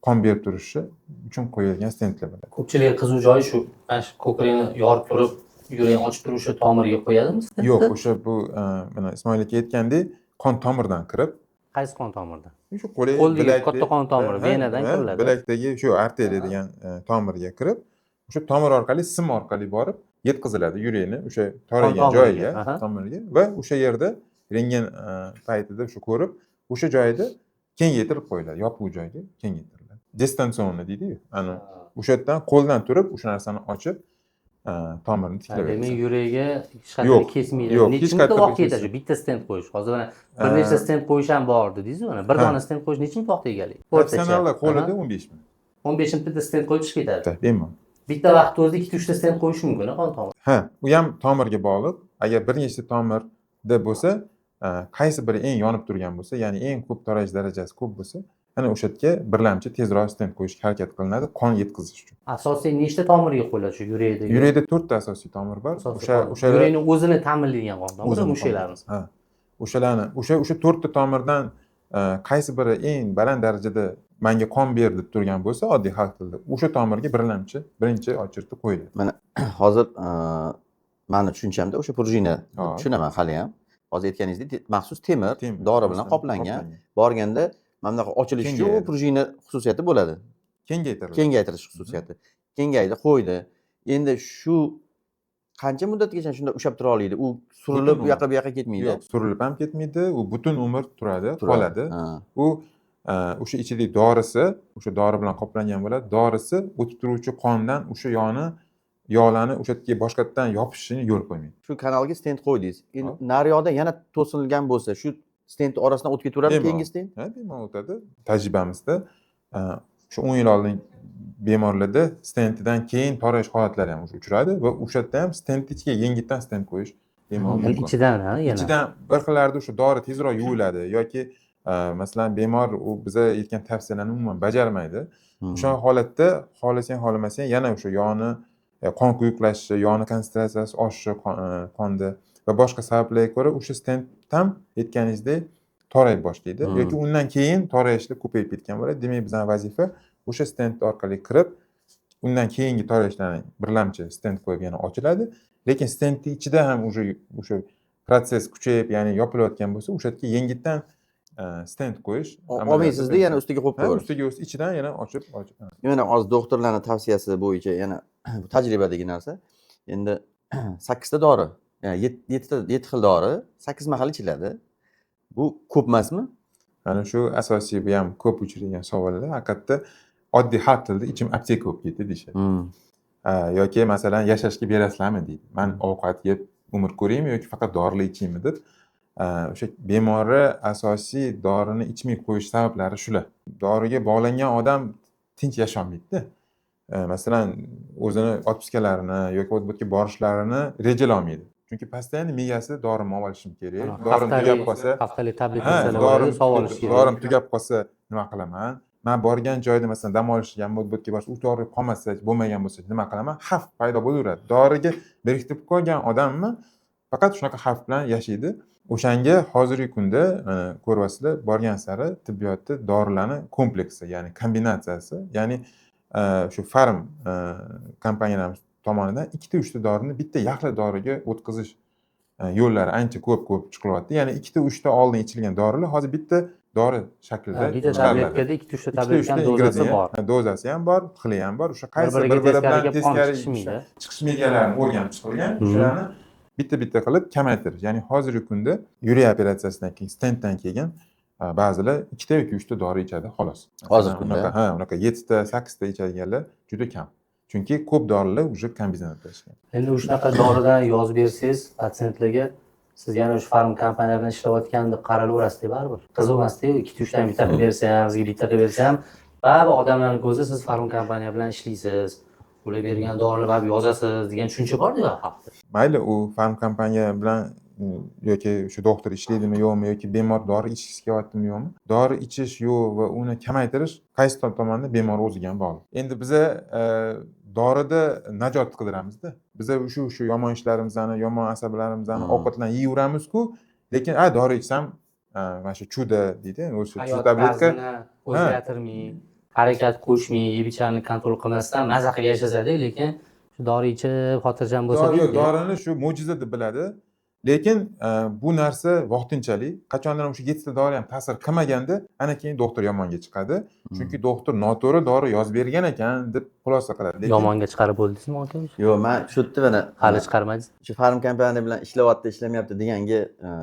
qon berib turishi uchun qo'yilgan stentlar bo'ladi. Ko'pchilik qiziq joyi shu, mana shu ko'krakni yorib turib, yurakni ochib turuvchi tomirga qo'yadimi stentni? Yo'q, o'sha bu mana Ismoil aka aytgandek, qon tomirdan kirib, Qaysi qon tomirdan? shu qo'li Qo'ldagi katta qon tomiri, venadan kiriladi. Bilakdagi shu arteriya degan tomirga kirib, o'sha tomir orqali sim orqali borib yetkaziladi yurakni o'sha toraygan joyiga, tomirga va o'sha yerda rentgen paytida o'sha ko'rib, o'sha joyda kengaytirib qo'yiladi, yopiq joyga kengaytiriladi. Distansionni deydi-yu, ana o'sha yerdan qo'ldan turib o'sha narsani ochib, tomirni tiklab Demak, beradi. yuragiga hech Yo'q, qanday kesmaydi. yo'q, Necha hech muddat qanday vaqt ketadi bitta stent qo'yish? Hozir mana bir nechta stent qo'yish ham bor dedingiz-ku, mana bir dona stent qo'yish necha vaqt egalik? Professionallar qo'lida 15 minut. 15 minutda stent qo'yib chiqib ketadi. Bemalol. Bitta vaqtda o'zida 2-3 ta stent qo'yish mumkin, qon tomiri. Ha, u ham tomirga bog'liq. Agar bir nechta tomirda bo'lsa, qaysi biri eng yonib turgan bo'lsa, ya'ni eng ko'p torayish darajasi ko'p bo'lsa, ana o'sha yerga birlamchi tezroq stent qo'yishga harakat qilinadi, qon yetkazish uchun. Asosiy nechta tomirga qo'yiladi shu yurakdagi? Yurakda 4 ta asosiy tomir bor. O'sha yurakni o'zini ta'minlaydigan qon tomiri mushaklarimiz. Ha. O'shalarni, o'sha 4 ta tomirdan qaysi biri eng baland darajada menga qon ber deb turgan bo'lsa, oddiy xalq tilida, o'sha tomirga birinchi ochirtib qo'yiladi. Mana hozir mani tushunchamda o'sha prujina tushunaman hali ham. Hozir aytganingizdek maxsus temir dori bilan qoplangan. Borganda mana bunaqa ochilishi uchun u prujina xususiyati bo'ladi. Kengaytirish xususiyati. Kengaydi, qo'ydi. Endi shu qancha muddatgacha shunda ushlab tura oladi? U surilib bu yoqqa bu yoqqa ketmaydi. Yo'q, surilib ham ketmaydi, u butun umr turadi, qoladi. U o'sha ichidagi dorisi, o'sha dori bilan qoplangan bo'ladi. Dorisi o'tib turuvchi qondan o'sha yog'larni o'sha yerga boshqatdan yopishishini yo'l qo'ymaydi. Shu kanalga stent qo'ydingiz. Endi naryoqda yana to'silgan bo'lsa, shu stent orasidan o'tib ketaveradi keyingi stent? Ha, bemalol o'tadi. Tajribamizda shu 10 yil oldin bemorlarda stentdan keyin torayish holatlari ham uchradi va o'sha yerda ham stent ichiga yengitdan stent qo'yish bemalol mumkin. Ichidan yana. Ichidan bir xillarda o'sha dori tezroq yuviladi yoki masalan bemor u biza aytgan tavsiyalarni umuman bajarmaydi. O'sha holatda xohlasang xohlamasang yana o'sha yog'ni qon quyuqlashishi, yog'ni konsentratsiyasi oshishi qonda va boshqa sabablarga ko'ra o'sha stent ham aytganingizdek torayib boshlaydi yoki undan keyin torayishlar ko'payib ketgan bo'ladi. Demak, bizning vazifa o'sha stent orqali kirib, undan keyingi torayishlarni birlamchi stent qo'yib yana ochiladi. Lekin stentning ichida ham o'sha proses kuchayib, ya'ni yopilayotgan bo'lsa, o'sha yerga yengitdan stent qo'yish olmaysizda yana ustiga qo'yib qo'yasiz. Ustiga ichidan yana ochib. Mana hozir doktorlarning tavsiyasi bo'yicha yana tajribadagi narsa. Endi 8 ta dori, ya'ni 7 xil dori 8 mahal ichiladi. Bu ko'p emasmi? Mana shu asosiy bu ham ko'p uchraydigan savollar. Haqiqatda oddiy xalq tilida ichim apteka bo'lib ketdi deyishadi. Yoki masalan yashashga berasizlarmi deydi. Men ovqat yeb umr ko'raymi yoki faqat dorilar ichaymi deb. O'sha bemorni asosiy dorini ichmay qo'yish sabablari shular. Doriga bog'langan odam tinch yasholmaydi-da. Masalan, o'zini otpuskalarini yoki o'tga borishlarini rejalolmaydi. Chunki постоянно miyasida dorini olib olishim kerak. Ana, Dorim tugab qolsa, haftalik ha, tabletkalar dorim sog' olish kerak. dorim tugab qolsa nima qilaman? Men borgan joyda masalan dam olishga, modbotga borsa, u dori qolmasa, bo'lmagan bo'lsa nima qilaman? Xavf paydo bo'laveradi. Doriga berkitib qo'ygan odammi faqat shunaqa xavf bilan yashaydi. O'shanga hozirgi kunda mana ko'ryapsizlar, borgan sari tibbiyotda dorilarni kompleksi, ya'ni kombinatsiyasi, ya'ni shu farm kompaniyalarimiz tomonidan 2-3 ta dorini bitta yaxlit doriga o'tkazish yo'llari ancha ko'p chiqilyapti. Ya'ni 2-3 ta oldin ichilgan dorilar hozir bitta dori shaklida Bitta chiqariladi. tabletkada 2-3 ta 2-3 tabletkan ta dozasi ingredient, bor. dozasi ham bor, xili ham bor. O'sha qaysi Bir-biriga bir-biri bilan teskariga teskari chiqishmaydi. chiqish mezonlarini o'rganib chiqilgan. O'shalarni bitta qilib kamaytirish. Ya'ni hozirgi kunda yurak operatsiyasidan keyin stentdan keyin ba'zilar 2 ta yoki 3 ta dori ichadi xolos. Hozirgi kunda? Unaqa 7 ta, 8 ta ichadiganlar juda kam. Chunki ko'p dorilar уже kombinatlashgan. Endi shunaqa doridan yozib bersangiz patsientlarga, siz yana o'sha farm kompaniya bilan ishlayotgan deb qaraverasizda baribir. Qiziqmasda 2-3 ta bitta qilib bersa ham, sizga bitta qilib bersa ham, baribir odamlarning ko'zi siz farm kompaniya bilan ishlaysiz. Ular bergan dorilarni baribir yozasiz degan tushuncha bor-ku xalqda. Mayli u farm kompaniya bilan yoki shu doktor ishlaydimi yo'qmi yoki bemor dori ichgisi kelyaptimi yo'qmi, dori ichish yo'q va uni kamaytirish qaysi tomonidan bemor o'ziga ham bog'liq. Endi biza dorida najot qidiramizda. Biza shu yomon ishlarimizni, yomon asablarimizni ovqatdan yeyveramiz-ku, lekin dori ichsam mana shu chuda deydi, o'sha tabletka o'zgartirmay, harakat qo'shmay, yeb ichishni kontrol qilmasdan maza qilib yashasada, lekin shu dori ichib xotirjam bo'lsa deydi. Dorini shu mo'jiza deb biladi. Lekin bu narsa vaqtinchalik. Qachondan o'sha 7 ta dori ham ta'sir qilmaganda, ana keyin doktor yomonga chiqadi. Chunki doktor noto'g'ri dori yozib bergan ekan deb xulosa qiladi. Lekin Yomonga chiqarib bo'ldingizmi aka? Yo'q, men shu yerda mana Hali chiqarmadingiz. shu farm kompaniya bilan ishlayapti, ishlamayapti deganga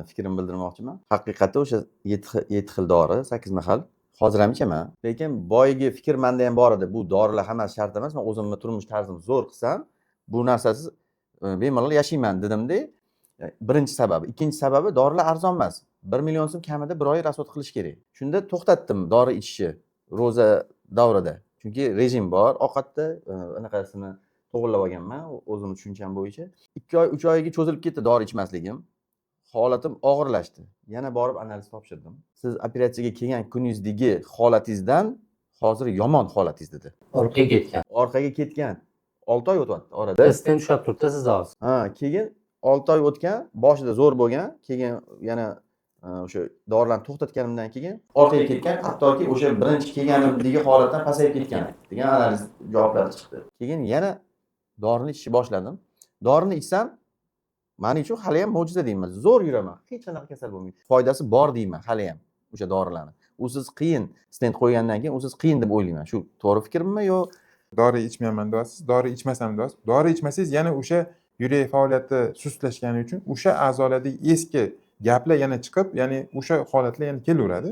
fikrimni bildirmoqchiman. Haqiqatda o'sha 7 xil dori, 8 mahal hozir ham ichaman. Lekin boyagi fikr menda ham bor edi. Bu dorilar hammasi shart emas. Men o'zimni turmush tarzimni zo'r qilsam, bu narsasiz bemalol yashayman dedimda. Birinchi sababi. Ikkinchi sababi dorilar arzon emas. 1 million so'm kamida bir oy rasvot qilish kerak. Shunda to'xtatdim dori ichishni ro'za davrida. Chunki rejim bor, ovqatda anaqasini to'g'irlab olganman o'zimning tushuncham bo'yicha. 2 oy, 3 oyga cho'zilib ketdi dori ichmasligim. Holatim og'irlashdi. Yana borib analiz topshirdim. Siz operatsiyaga kelgan kuningizdagi holatingizdan hozir yomon holatingiz dedi. Orqaga ketgan. Orqaga ketgan. 6 oy o'tyapti orada. Stent ushlab turibdi sizda hozir. Keyin 6 oy o'tgan, boshida zo'r bo'lgan, keyin yana o'sha dorilarni to'xtatganimdan keyin orqaga ketgan, hattoki o'sha birinchi kelganimdagi holatdan pasayib ketgan degan analiz javoblari chiqdi. Keyin yana dorini ichishni boshladim. Dorini ichsam, men uchun hali ham mo'jiza deyman. Zo'r yuraman. Hech qanaqa kasal bo'lmaydi. Foydasi bor deyman hali ham o'sha dorilarni. Usiz qiyin, stent qo'ygandan keyin usiz qiyin deb o'ylayman. Shu to'g'ri fikrmmi yo dori ichmayman deyapsiz, dori ichmasam deyapsiz. Dori ichmasangiz yana o'sha yurak faoliyati sustlashgani uchun o'sha a'zolardagi eski gaplar yana chiqib, ya'ni o'sha holatlar yana kelaveradi.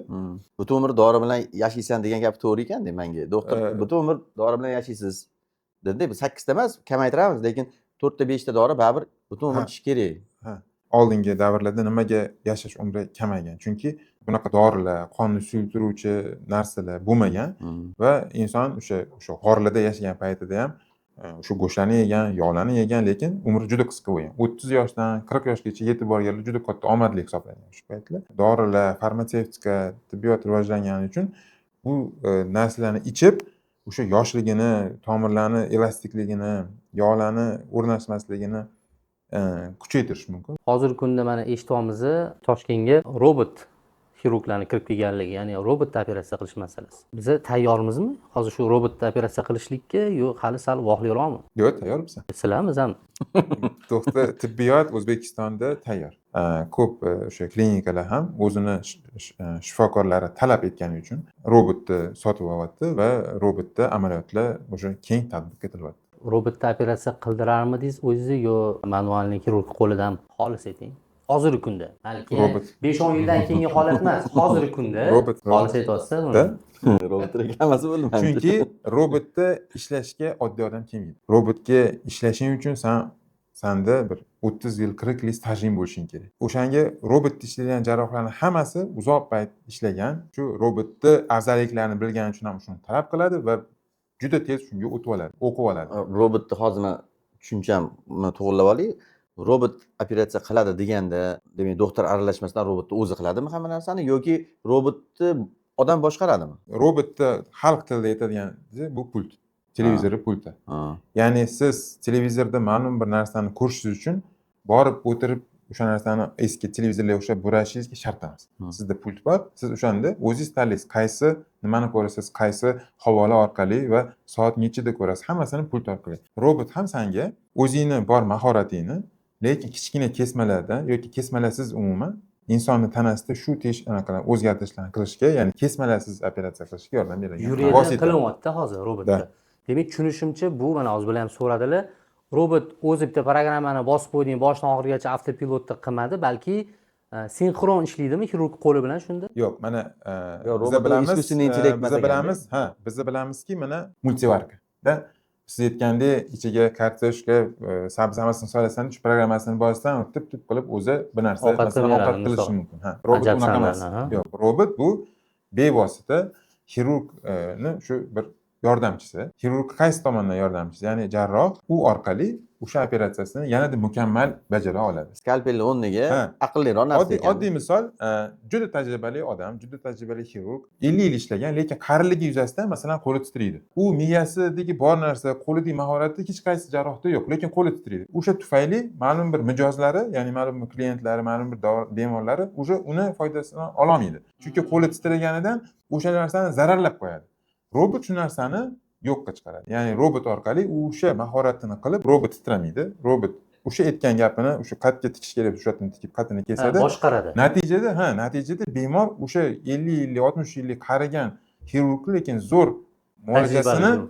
Butun umr dori bilan yashaysan degan gap to'g'ri ekan-da menga. Doktor butun umr dori bilan yashaysiz dedi. Biz 8 ta emas, kamaytiramiz, lekin 4 ta 5 ta dori baribir butun umr ichish kerak. Oldingi davrlarda nimaga yashash umri kamaygan? Chunki bunaqa dorilar, qonni suyultiruvchi narsalar bo'lmagan va inson o'sha g'orlarda yashagan paytida ham shu go'shtlarni yegan, yog'larni yegan, lekin umri juda qisqa bo'lgan. 30 yoshdan 40 yoshgacha yetib borganlar juda katta omadli hisoblangan shu paytlar. Dorilar, farmatsevtika, tibbiyot rivojlangani uchun bu narsalarni ichib, o'sha yoshligini, tomirlarni elastikligini, yog'larni o'rnashmasligini kuchaytirish mumkin. Hozirgi kunda mana eshityapmiz, Toshkentga robot xirurglarni kirib kelganligi, ya'ni robotda operatsiya qilish masalasi. Biz tayyormizmi? Hozir shu robotda operatsiya qilishlikka yo'q, hali sal vohliroqmi? Yo'q, tayyormiz. Sizlarmiz ham. To'xta, tibbiyot O'zbekistonda tayyor. Ko'p o'sha klinikalar ham o'zini shifokorlari talab etgani uchun robotni sotib olyapti va robotda amaliyotlar o'sha keng tatbiq etilyapti. Robotda operatsiya qildirarmidingiz o'zingiz yo manualni xirurg qo'lidan xolis ayting? Hozirgi kunda, balki 5-10 yildan keyingi holat emas, hozirgi kunda xolis aytyapsiz. Robot reklamasi bo'lmaydi. Chunki robotda ishlashga oddiy odam kelmaydi. Robotga ishlashing uchun sanda bir 30 yil, 40 yil stajing bo'lishing kerak. O'shanga robotda ishlaydigan jarrohlarning hammasi uzoq payt ishlagan, shu robotda afzalliklarini bilgani uchun ham shuni talab qiladi va juda tez shunga o'tib oladi, o'qib oladi. Robotni hozir men tushunchamni to'g'rilab olay. robot operatsiya qiladi deganda, demak doktor aralashmasdan robotni o'zi qiladimi hamma narsani yoki robotni odam boshqaradimi? Robotda xalq tilida aytadigan bu pult. Televizori pulti. Ha. Ya'ni siz televizorda ma'lum bir narsani ko'rishingiz uchun borib o'tirib o'sha narsani eski televizorlarga o'xshab burashingizga shart emas. Sizda pult bor, siz o'shanda o'zingiz tanlaysiz, qaysi nimani ko'rasiz, qaysi havola orqali va soat nechida ko'rasiz, hammasini pult orqali. Robot ham senga o'zingni bor mahoratingni, lekin kichkina kesmalarda yoki kesmalarsiz umuman insonni tanasida shu o'zgartirishlarni qilishga, ya'ni kesmalarsiz operatsiya qilishga yordam beradigan Yuraydi vosita. qilinyapti hozir robotda. Da. Demak, tushunishimcha bu mana hozir bilan ham so'radilar. Robot o'zi bitta programmani bosib qo'yding, boshidan oxirigacha avtopilotda qilmadi, balki sinxron ishlaydimi xirurg qo'li bilan shunda? Yo'q, mana Yo, biz robotda bilamiz, искусственный интеллект biz emas bilamiz, biz bilamizki mana multivarka. Da siz aytgandek ichiga kartoshka, sabzi hammasini solasang, shu programmasini boshidan tip qilib o'zi bir narsa Ovqat masalan qilib ovqat beradi, qilishi misol. mumkin. Robot Ajab unaqa emas. sanani, Yo'q, robot bu bevosita xirurgni shu bir yordamchisi. Xirurg qaysi tomondan yordamchisi? Ya'ni jarroh u orqali o'sha operatsiyasini yanada mukammal bajara oladi. Skalpelni o'rniga Ha. aqlliroq narsa ekan. Oddiy misol, juda tajribali odam, juda tajribali xirurg, 50 yil ishlagan, lekin qariligi yuzasidan masalan qo'li titraydi. U miyasidagi bor narsa, qo'lidagi mahorati hech qaysi jarrohda yo'q, lekin qo'li titraydi. O'sha tufayli ma'lum bir mijozlari, ya'ni ma'lum bir klientlari, ma'lum bir bemorlari o'sha uni foydasini ololmaydi. Chunki qo'li titraganidan o'sha narsani zararlab qo'yadi. Robot shu narsani yo'qqa chiqaradi. Ya'ni robot orqali u o'sha mahoratini qilib, robot titramaydi. Robot o'sha aytgan gapini o'sha qatga tikish kerak, o'sha yerdan tikib qatini kesadi. Boshqaradi. Natijada bemor o'sha 50 yillik, 60 yillik qarigan xirurg lekin zo'r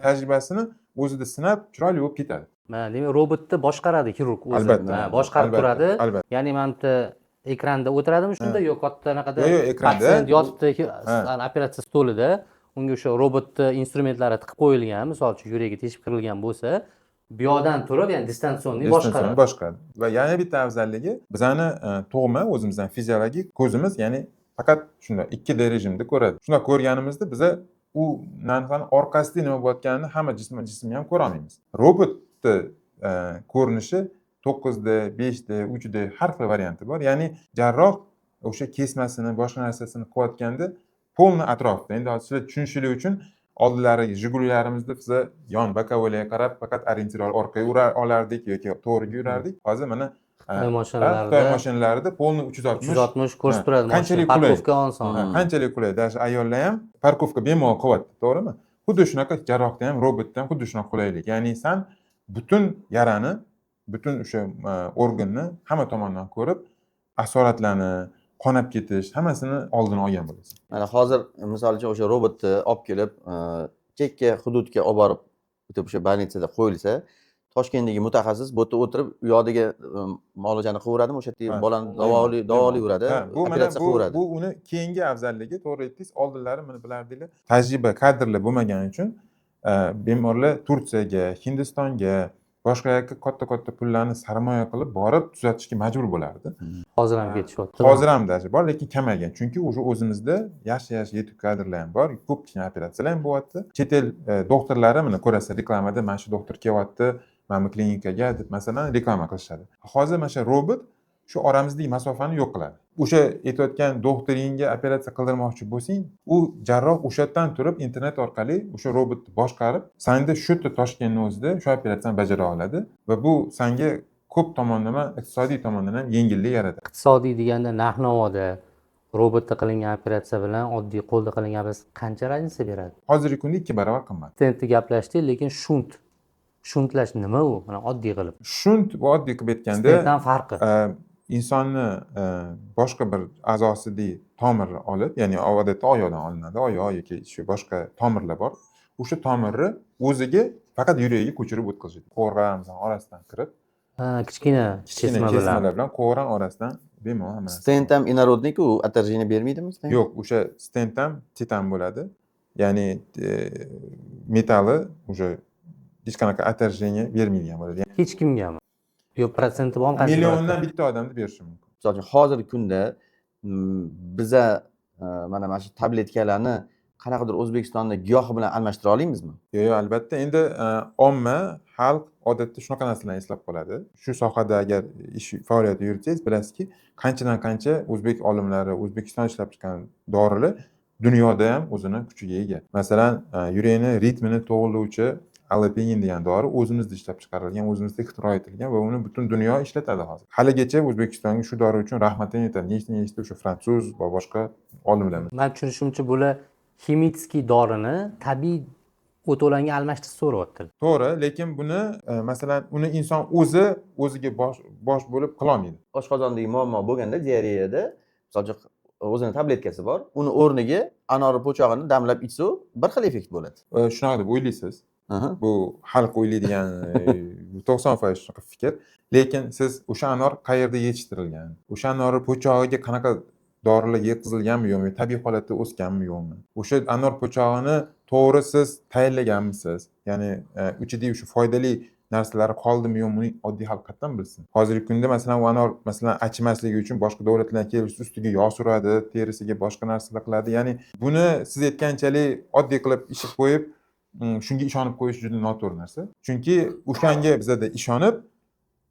tajribasini o'zida sinab chiroyli bo'lib ketadi. Mana demak robotni boshqaradi xirurg o'zi. Albatta. Boshqarib turadi. Albatta. Ya'ni mana bu ekranda o'tiradimi shunda yo katta anaqada Yo'q, ekranda. pasient yotibdi operatsiya stolida, unga o'sha robotni instrumentlari tiqib qo'yilgan, misol uchun yuragi teshib kirilgan bo'lsa, bu yoqdan turib, ya'ni distansionniy boshqaradi. boshqaradi. Va yana bitta afzalligi, bizani tug'ma o'zimizdan fiziologik ko'zimiz, ya'ni faqat shunday 2D rejimda ko'radi. Shunday ko'rganimizda biza u narsani orqasida nima bo'layotganini hamma jismni ham ko'ra olmaymiz. Robotni ko'rinishi 9D, 5D, 3D har xil varianti bor. Ya'ni jarroh o'sha kesmasini, boshqa narsasini qilayotganda polni atrofda. Endi sizlar tushunishingiz uchun oldilariga Jigulularimizda biza yon bokovoylarga qarab faqat orientir orqaga ura olardik yoki to'g'riga yurardik. Hozir mana Xitoy mashinalarida polni 360 ko'rsatib turadi. Qanchalik qulay. Parkovka oson. Qanchalik qulay. Даже ayollar ham parkovka bemalol qilyapti, to'g'rimi? Xuddi shunaqa jarrohda ham, robotda ham xuddi shunaqa qulaylik. Ya'ni sen butun yarani, butun o'sha organni hamma tomondan ko'rib, asoratlarni, qonab ketish, hammasini oldini olgan bo'lasiz. Mana hozir misol uchun o'sha robotni olib kelib, chekka hududga olib borib, o'tib o'sha больницада qo'yilsa, Toshkentdagi mutaxassis bu yerda o'tirib, u yoqdagi muolajani qilaveradimi, o'sha yerda bolani davolayveradi, operatsiya qilaveradi. Bu uni keyingi afzalligi, to'g'ri aytdingiz, oldinlari mana bilardinglar, tajriba kadrlar bo'lmagani uchun bemorlar Turkiyaga, Hindistonga, boshqa yoqqa katta pullarni sarmoya qilib borib tuzatishga majbur bo'lardi. Hozir ham ketishyapti. Hozir ham даже bor, lekin kamaygan. Chunki o'zimizda yaxshi yetuk kadrlar ham bor, ko'pgina operatsiyalar ham bo'lyapti. Chet el doktorlari mana ko'rasiz reklamada, mana shu doktor kelyapti, mana bu klinikaga deb masalan reklama qilishadi. Hozir mana shu robot shu oramizdagi masofani yo'q qiladi. O'sha aytayotgan doktoringga operatsiya qildirmoqchi bo'lsang, u jarroh o'sha yerdan turib internet orqali o'sha robotni boshqarib, senda shu yerda Toshkentning o'zida shu operatsiyani bajara oladi va bu senga ko'p tomonlama iqtisodiy tomondan ham yengillik yaratadi. Iqtisodiy deganda narx-navoda robotda qilingan operatsiya bilan oddiy qo'lda qilingan operatsiya qancha raznica beradi? Hozirgi kunda 2 barobar qimmat. Stentni gaplashdik, lekin shuntlash nima u? Mana oddiy qilib. Shunt bu oddiy qilib aytganda Stentdan farqi. insonni boshqa bir a'zosidagi tomirni olib, ya'ni odatda oyoqdan olinadi, oyoq yoki shu boshqa tomirlar bor. O'sha tomirni o'ziga faqat yuragiga ko'chirib o'tkazadi. Qo'rg'onimizning orasidan kirib, Kichkina kesma bilan qo'rg'on orasidan bemalol hamma. Stent ham inorodniku, отторжение bermaydimi stent? Yo'q, o'sha stent ham titan bo'ladi. Ya'ni metali o'sha hech qanaqa отторжение bermaydigan bo'ladi. Hech kimgami? Yo, protsenti bormi? Milliondan bitta odamni berishi mumkin. Misol uchun hozirgi kunda biza mana shu tabletkalarni qanaqadir O'zbekistonda giyohi bilan almashtira olamizmi? Yo'q, albatta. Endi omma xalq odatda shunaqa narsalarni eslab qoladi. Shu sohada agar ish faoliyat yuritsangiz bilasizki, qanchadan qancha o'zbek olimlari, O'zbekiston ishlab chiqqan dorilar dunyoda ham o'zini kuchiga ega. Masalan, yurakni ritmini to'g'rilovchi Allopenin degan dori o'zimizda ishlab chiqarilgan, o'zimizda ixtiro etilgan va uni butun dunyo ishlatadi hozir. Haligacha O'zbekistonga shu dori uchun rahmatini aytadi. Nechta o'sha fransuz va boshqa olimlar. Men tushunishimcha bular Ximitsky dorini tabiiy o'to'langa almashtirib so'rayapti. To'g'ri, lekin buni masalan uni inson o'ziga bosh bo'lib qila olmaydi. Oshqozondagi muammo bo'lganda diareyada, misol uchun o'zini tabletkasi bor, uni o'rniga anor po'chog'ini damlab ichsa, bir xil effekt bo'ladi. Shunaqa deb o'ylaysiz. Bu xalq o'ylaydigan 90% shunaqa fikr. Lekin siz o'sha anor qayerda yetishtirilgan? O'sha anor po'chog'iga qanaqa dorilar yetkazilganmi yo'qmi, tabiiy holatda o'sganmi yo'qmi? O'sha anor po'chog'ini to'g'ri siz tayyorlaganmisiz? Ya'ni ichida o'sha foydali narsalari qoldimi yo'qmi, uni oddiy xalq qatdan bilsin. Hozirgi kunda masalan u anor masalan achimasligi uchun boshqa davlatlardan kelib ustiga yog' suradi, terisiga boshqa narsalar qiladi. Ya'ni buni siz aytganchalik oddiy qilib ishib qo'yib shunga ishonib qo'yish juda noto'g'ri narsa. Chunki o'shanga bizada ishonib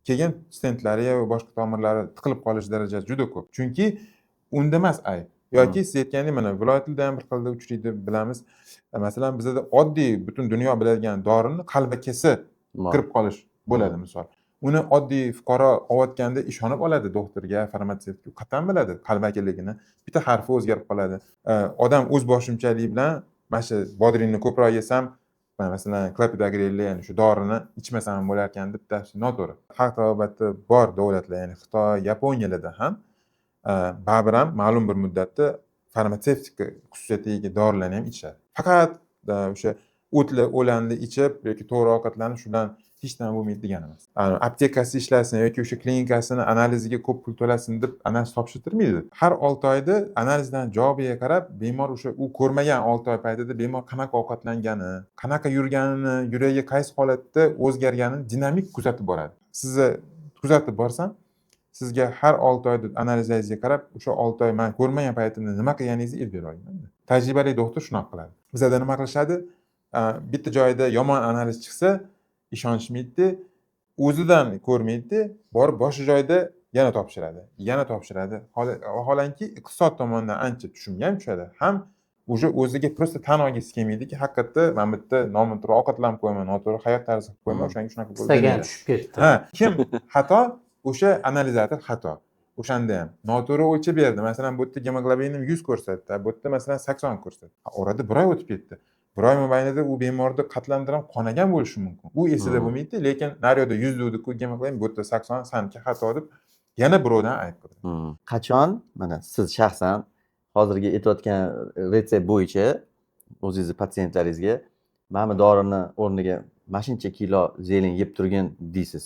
keyin stentlari va boshqa tomirlari tiqilib qolish darajasi juda ko'p. Chunki unda emas ayb. Yoki siz aytgandek mana viloyatlarda ham bir xilda uchraydi bilamiz. Masalan bizada oddiy butun dunyo biladigan dorini qalbakasi kirib qolish bo'ladi misol. Uni oddiy fuqaro olayotganda ishonib oladi doktorga, farmatsevtga. Qattan biladi qalbakiligini. Bitta harfi o'zgarib qoladi. Odam o'z boshimchalik bilan mana shu bodringni ko'proq yesam, masalan klopidogrelli, ya'ni shu dorini ichmasam ham bo'lar ekan deb noto'g'ri. Xalq tabobati bor davlatlar, ya'ni Xitoy, Yaponiyalarda ham baribir ham ma'lum bir muddatda farmatsevtika xususiyatiga ega dorilarni ham ichishadi. Faqat o'sha o'tli o'lanni ichib yoki to'g'ri ovqatlanib shundan hech nima bo'lmaydi degani emas. Aptekasi ishlasin yoki o'sha klinikasini analiziga ko'p pul to'lasin deb analiz topshirtirmaydi. Har 6 oyda analizdan javobiga qarab bemor o'sha u ko'rmagan 6 oy paytida bemor qanaqa ovqatlangani, qanaqa yurganini, yuragi qaysi holatda o'zgarganini dinamik kuzatib boradi. Sizni kuzatib borsam, sizga har 6 oyda analizingizga qarab o'sha 6 oy men ko'rmagan paytimda nima qilganingizni ilib bera olaman. Tajribali doktor shunaqa qiladi. Bizda nima qilishadi? Bitta joyda yomon analiz chiqsa, ishonishmaydi, o'zidan ko'rmaydi, borib boshqa joyda yana topshiradi. Vaholanki iqtisod tomonidan ancha tushumga ham tushadi. Ham o'ziga prosta tan olgisi kelmaydiki, haqiqatda men bitta noto'g'ri ovqatlanib qo'yaman, noto'g'ri hayot tarzi qilib qo'yaman, o'shanga shunaqa bo'ldi. Istagan tushib ketdi. Kim xato? O'sha analizator xato. O'shanda ham noto'g'ri o'lchab berdi. Masalan, bu yerda gemoglobinim 100 ko'rsatdi, bu yerda masalan 80 ko'rsatdi. Orada 1 oy o'tib ketdi. 1 oy mobaynida u bemorni qatlantirib qonagan bo'lishi mumkin. U esida bo'lmaydi, lekin naryoqda 100 degdi-ku gemoglobin, bu yerda 80 sanki xato deb yana birovdan ayb qildi. Qachon mana siz shaxsan hozirgi aytayotgan retsept bo'yicha o'zingizni patsientlaringizga mana bu dorini o'rniga mashincha kilo zelin yeb turgin deysiz.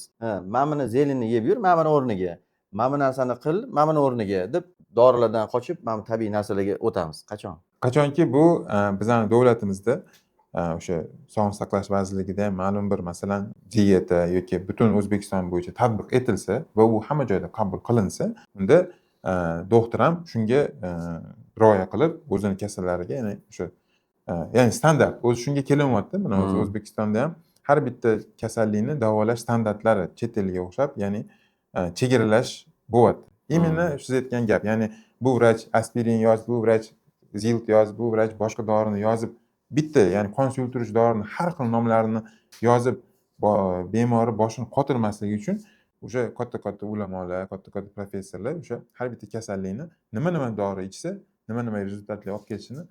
Mana buni zelinni yeb yur, mana buni o'rniga, mana bu narsani qil, mana buni o'rniga deb dorilardan qochib, mana bu tabiiy narsalarga o'tamiz. Qachon? Qachonki bu bizning davlatimizda o'sha Sog'liqni saqlash vazirligida ham ma'lum bir masalan diyeta yoki butun O'zbekiston bo'yicha tatbiq etilsa va u hamma joyda qabul qilinsa, unda doktor ham shunga rioya qilib o'zini kasallariga, ya'ni o'sha ya'ni standart o'zi shunga kelinyapti. Mana O'zbekistonda ham har bitta kasallikni davolash standartlari chet elga o'xshab, ya'ni chegaralash bo'lyapti. Именно siz aytgan gap, ya'ni bu vrach aspirin yoz, bu vrach zilt yoz, bu vrach boshqa dorini yozib bitta, ya'ni qon suyultirish dorini har xil nomlarini yozib bemori boshini qotirmasligi uchun o'sha katta ulamolar, katta professorlar o'sha har bitta kasallikni nima dori ichsa, nima rezultatlar olib kelishini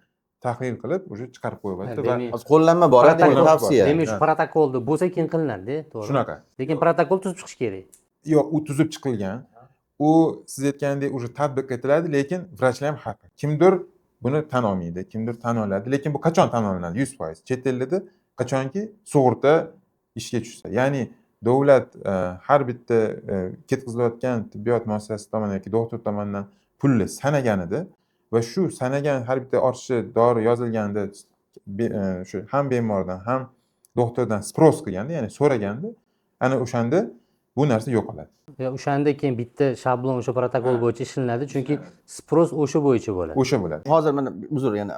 tahlil qilib o'sha chiqarib qo'yapti va hozir qo'llanma bor, tavsiya. Demak, shu protokolda bo'lsa keyin qilinadi, to'g'ri. Shunaqa. Lekin protokol tuzib chiqish kerak. Yo'q, u tuzib chiqilgan. U siz aytgandek o'sha tatbiq etiladi, lekin vrachlar ham haqi. Kimdir buni tan olmaydi, kimdir tan oladi, lekin bu qachon tan olinadi? 100%. Chet elda qachonki sug'urta ishga tushsa. Ya'ni davlat har bitta ketkazilayotgan tibbiyot muassasasi tomonidan yoki doktor tomonidan pulni sanaganida va shu sanagan har bitta ortiqcha dori yozilganda shu ham bemordan ham doktordan spros qilganda, ya'ni so'raganda, ana o'shanda bu narsa yo'qoladi. O'shanda keyin bitta shablon o'sha protokol bo'yicha ishlanadi, chunki spros o'sha bo'yicha bo'ladi. O'sha bo'ladi. Hozir mana uzr yana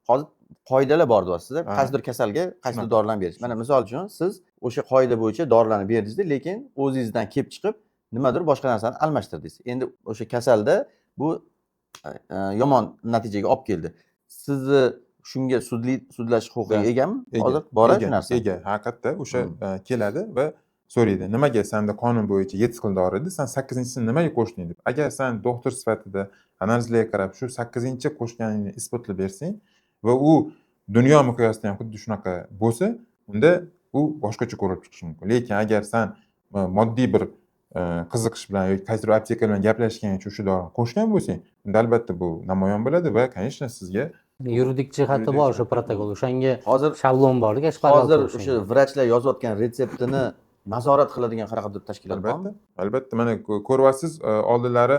hozir qoidalar bor deyapsizda. Ha. Qaysidir kasalga qaysidir Shunaqa. dorilarni berish. Mana misol uchun siz o'sha qoida bo'yicha dorilarni berdingizda, lekin o'zingizdan kelib chiqib nimadir boshqa narsani almashtirdingiz. Endi o'sha kasalda bu yomon natijaga olib keldi. Sizni shunga sudlash huquqiga egami? Hozir bor shu narsa. ega haqiqatda o'sha keladi va so'raydi, nimaga senda qonun bo'yicha 7 xil dori edi, sen 8-chisini nimaga qo'shding deb. Agar sen doktor sifatida analizlarga qarab shu 8-chi qo'shganingni isbotlab bersang va u dunyo miqyosida ham xuddi shunaqa bo'lsa, unda u boshqacha ko'rib chiqishi mumkin. Lekin agar sen moddiy bir qiziqish bilan yoki qaysidir apteka bilan gaplashgan uchun shu dorini qo'shgan bo'lsang, unda albatta bu namoyon bo'ladi va конечно sizga Yuridik jihati bor o'sha protokol. O'shanga Hozir shablon bor, hozir o'sha vrachlar yozayotgan retseptini nazorat qiladigan qanaqadir tashkilot bormi? Albatta, mana ko'ryapsiz, oldinlari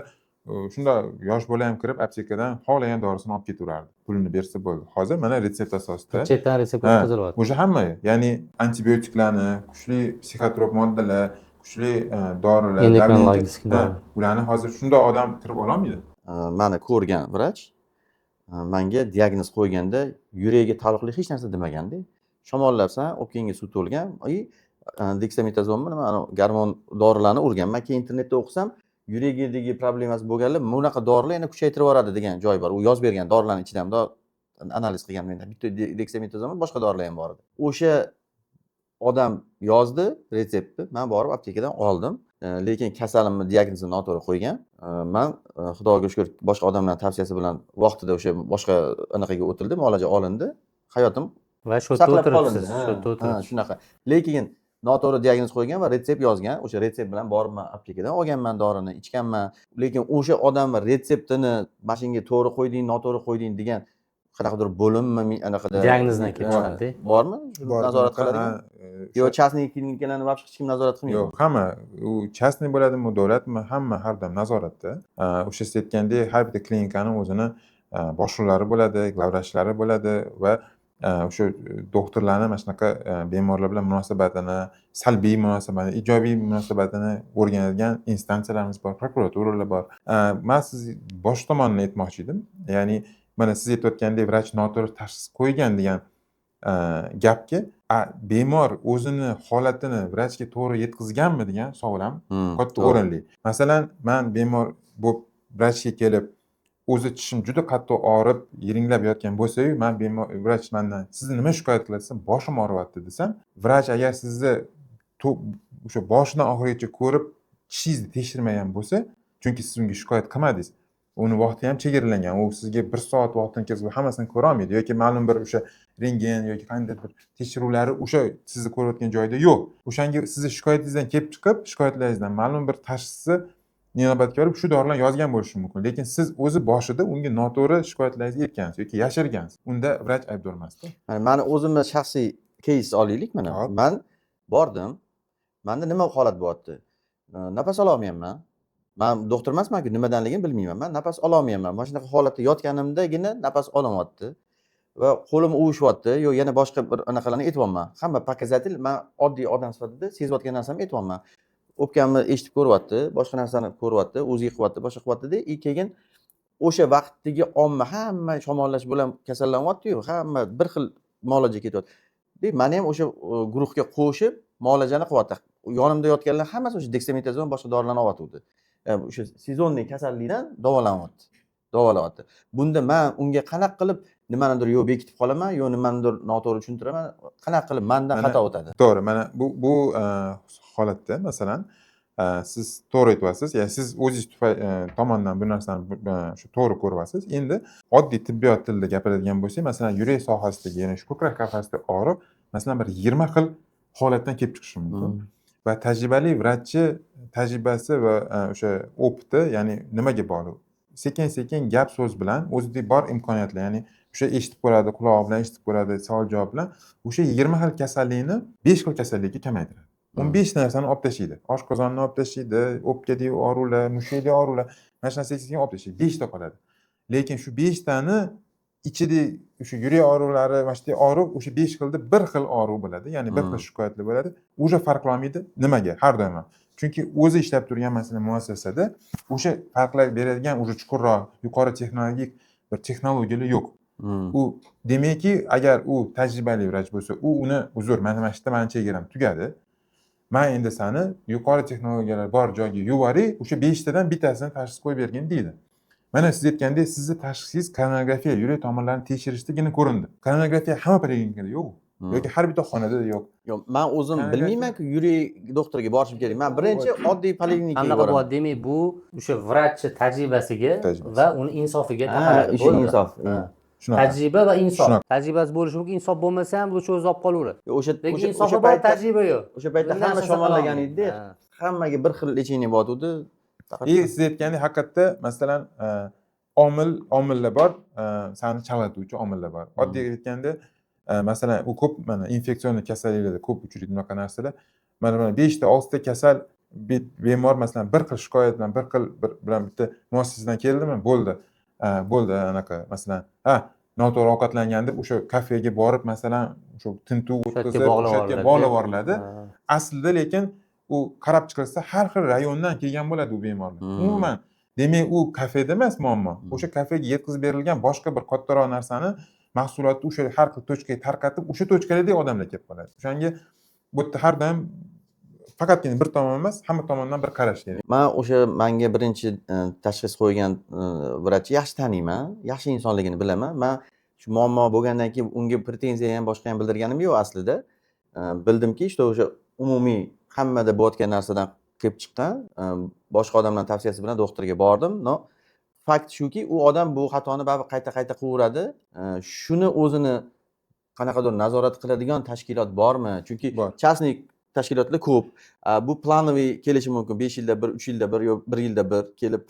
shunda yosh bola ham kirib aptekadan xohlagan dorisini olib ketaverardi. Pulini bersa bo'ldi. Hozir mana retsept asosida chetdan retsept o'tkazilyapti. o'sha hamma, ya'ni antibiotiklarni, kuchli psixotrop moddalar, kuchli dorilar, Endokrinologik dori. ularni hozir shunday odam kirib ololmaydi. Mani ko'rgan vrach menga diagnoz qo'yganda yuragiga taalluqli hech narsa demaganda, shamollabsan, o'pkangga suv to'lgan, deksametazonmi nima, gormon dorilarni urganman. Keyin internetda o'qisam, yuragidagi problemasi bo'lganlar bunaqa dorilar yana kuchaytirib yuboradi degan joy bor. U yozib bergan dorilarning ichidan analiz qilgan menda. Bitta deksametazon, boshqa dorilar ham bor edi. O'sha odam yozdi retseptni, men borib aptekadan oldim. Lekin kasalimni diagnozini noto'g'ri qo'ygan. Men Xudoga shukr boshqa odamlar tavsiyasi bilan vaqtida o'sha boshqa anaqaga o'tildi, muolaja olindi. Hayotim Va shu yerda saqlab o'tiribsiz. qolindi. Shu yerda o'tiribsiz. Shunaqa. Lekin noto'g'ri diagnoz qo'ygan va retsept yozgan. O'sha retsept bilan borib men aptekadan olganman dorini, ichganman. Lekin o'sha odam retseptini mashinga to'g'ri qo'yding, noto'g'ri qo'yding degan qanaqadir bo'limmi anaqada Diagnozdan kelib chiqadi. Bormi? Nazorat qiladigan. Yo, частный klinikalarni вообще hech kim nazorat qilmaydi. Yo'q, hamma u частный bo'ladimi, davlatmi, hamma har doim nazoratda. O'sha siz aytgandek, har bitta klinikani o'zini boshliqlari bo'ladi, glavvrachlari bo'ladi va o'sha doktorlarni mana shunaqa bemorlar bilan munosabatini, salbiy munosabatini, ijobiy munosabatini o'rganadigan instansiyalarimiz bor, prokuraturalar bor. Men siz bosh tomonini aytmoqchi edim. Ya'ni mana siz aytayotgandek vrach noto'g'ri tashxis qo'ygan degan gapga bemor o'zini holatini vrachga to'g'ri yetkazganmi degan savol ham katta o'rinli. Masalan, men bemor bo'lib vrachga kelib, o'zi tishim juda qattiq og'rib, yiringlab yotgan bo'lsa-yu, men bemor vrach mendan sizni nima shikoyat qilyapsiz? Boshim og'riyapti desam, vrach agar sizni o'sha boshidan oxirigacha ko'rib, tishingizni tekshirmagan bo'lsa, chunki siz unga shikoyat qilmadingiz, uni vaqti ham chegaralangan. U sizga 1 soat vaqtdan keyin hammasini ko'ra olmaydi yoki ma'lum bir o'sha rentgen yoki qanday bir tekshiruvlari o'sha sizni ko'rayotgan joyda yo'q. O'shanga sizni shikoyatingizdan kelib chiqib, shikoyatlaringizdan ma'lum bir tashxisni inobatga olib shu dorilarni yozgan bo'lishi mumkin. Lekin siz o'zi boshida unga noto'g'ri shikoyatlaringizni aytgansiz yoki yashirgansiz. Unda vrach aybdor emasda. Mani o'zimni shaxsiy case olaylik mana. Men bordim. Menda nima holat bo'lyapti? Nafas ola olmayapman. Men doktor emasman-ku, nimadanligini bilmayman. Men nafas ola olmayapman. Mana shunaqa holatda yotganimdagina nafas olamayapti. Va qo'lim uvishyapti, yo yana boshqa bir anaqalarni aytyapman. Hamma показатель men oddiy odam sifatida sezayotgan narsamni aytyapman. O'pkamni eshitib ko'ryapti, boshqa narsani ko'ryapti, o'ziga qilyapti, boshqa qilyapti-da, keyin o'sha vaqtdagi omma hamma shamollash bilan kasallanyapti-yu, hamma bir xil muolaja ketyapti. Meni ham o'sha guruhga qo'shib muolajani qilyapti. Yonimda yotganlar hammasi o'sha deksametazon boshqa dorilarni olyapti. O'sha sezonniy kasallikdan davolanyapti. Bunda men unga qanaqa qilib nimanidir yo bekitib qolaman, yo nimanidir noto'g'ri tushuntiraman, qanaqa qilib mendan xato o'tadi. To'g'ri, mana bu holatda masalan siz to'g'ri aytyapsiz. Ya'ni siz o'zingiz tomonidan bu narsani shu to'g'ri ko'ryapsiz. Endi oddiy tibbiyot tilida gapiradigan bo'lsak, masalan, yurak sohasidagi, ya'ni shu ko'krak qafasida og'riq, masalan, bir 20 xil holatdan kelib chiqishi mumkin. Va tajribali vrachchi tajribasi va o'sha opiti, ya'ni nimaga bog'liq? Sekin-sekin gap so'z bilan o'zidagi bor imkoniyatlar, ya'ni o'sha eshitib ko'radi, quloq bilan eshitib ko'radi, savol javob bilan o'sha 20 xil kasallikni 5 xil kasallikka kamaytiradi. 15 narsani olib tashlaydi. Oshqozonni olib tashlaydi, o'pkadagi og'ruvlar, mushakdagi og'ruvlar, mana shu narsaga olib tashlaydi. 5 ta qoladi. Lekin shu 5 tani ichida o'sha yurak og'ruvlari, mana shu og'riq o'sha 5 xilda bir xil og'riq bo'ladi, ya'ni bir xil shikoyatlar bo'ladi. O'sha farqlanmaydi. Nimaga? Har doim. Chunki o'zi ishlab turgan masalan muassasada o'sha farqlar beradigan o'sha chuqurroq, yuqori texnologik bir texnologiyalar yo'q. u demakki agar u tajribali vrach bo'lsa u uni uzr mana shu yerda mani chegaram tugadi, man endi sani yuqori texnologiyalar bor joyga yuboray, o'sha 5 tadan bittasini tashxis qo'yib bergin deydi. Mana siz aytgandek sizni tashxisingiz koronografiya yurak tomirlarini tekshirishdagina ko'rindi. Koronografiya hamma poliklinikada yo'q yoki har bitta xonada yo'q. Yo'q, men o'zim Koronavirus- bilmayman-ku yurak doktoriga borishim kerak. Men birinchi oddiy poliklinikaga Qanaqa boraman. bo'lyapti? Demak, bu o'sha vrachchi tajribasiga Tajribasi. va uni insofiga Ha, taqaladi. ishi Bo'ldi. insof. Ha. Shunaqa. Tajriba va insof. Shunaqa. Tajribasi bo'lishi mumkin, insof bo'lmasa ham o'sha o'zi olib qolaveradi. O'sha Lekin o'sha insofi o'sha bor, paytda tajriba yo'q. o'sha paytda Bundan hamma narsa shamollagan qilolmaydi. edi. Ha. Hammaga bir xil lecheniya bo'lyotdi. Siz aytgandek haqiqatda masalan omillar bor, sani chalg'ituvchi omillar bor. Oddiy aytganda masalan u ko'p mana infeksion kasalliklarda ko'p uchraydi bunaqa narsalar. Mana 5 ta 6 ta kasal bemor masalan bir xil shikoyat bilan bir xil bilan bitta muassasadan keldimi, bo'ldi. Bo'ldi anaqa masalan, noto'g'ri ovqatlangan deb o'sha kafega borib masalan o'sha tintuv o'tkazib o'sha yerga bog'lab yuboriladi. Aslida lekin u qarab chiqilsa har xil rayondan kelgan bo'ladi u bemorlar. Umuman demak u kafeda emas muammo. O'sha kafega yetkazib berilgan boshqa bir kattaroq narsani mahsulotni o'sha har xil tochkaga tarqatib, o'sha tochkalardagi odamlar kelib qoladi. O'shanga bu yerda har doim faqatgina bir tomon emas, hamma tomondan bir qarash kerak. Men o'sha menga birinchi tashxis qo'ygan vrachni yaxshi taniyman, yaxshi insonligini bilaman. Men shu muammo bo'lgandan keyin unga pretenziya ham boshqa ham bildirganim yo'q aslida. Bildimki, işte o'sha umumiy hammada bo'layotgan narsadan kelib chiqqan. Boshqa odamlar tavsiyasi bilan doktorga bordim. No, fakt shuki, u odam bu xatoni baribir qayta qilaveradi. Shuni o'zini qanaqadir nazorat qiladigan tashkilot bormi? Chunki Bor. частный tashkilotlar ko'p. Bu planoviy kelishi mumkin. 5 yilda bir, 3 yilda bir, yo 1 yilda bir kelib.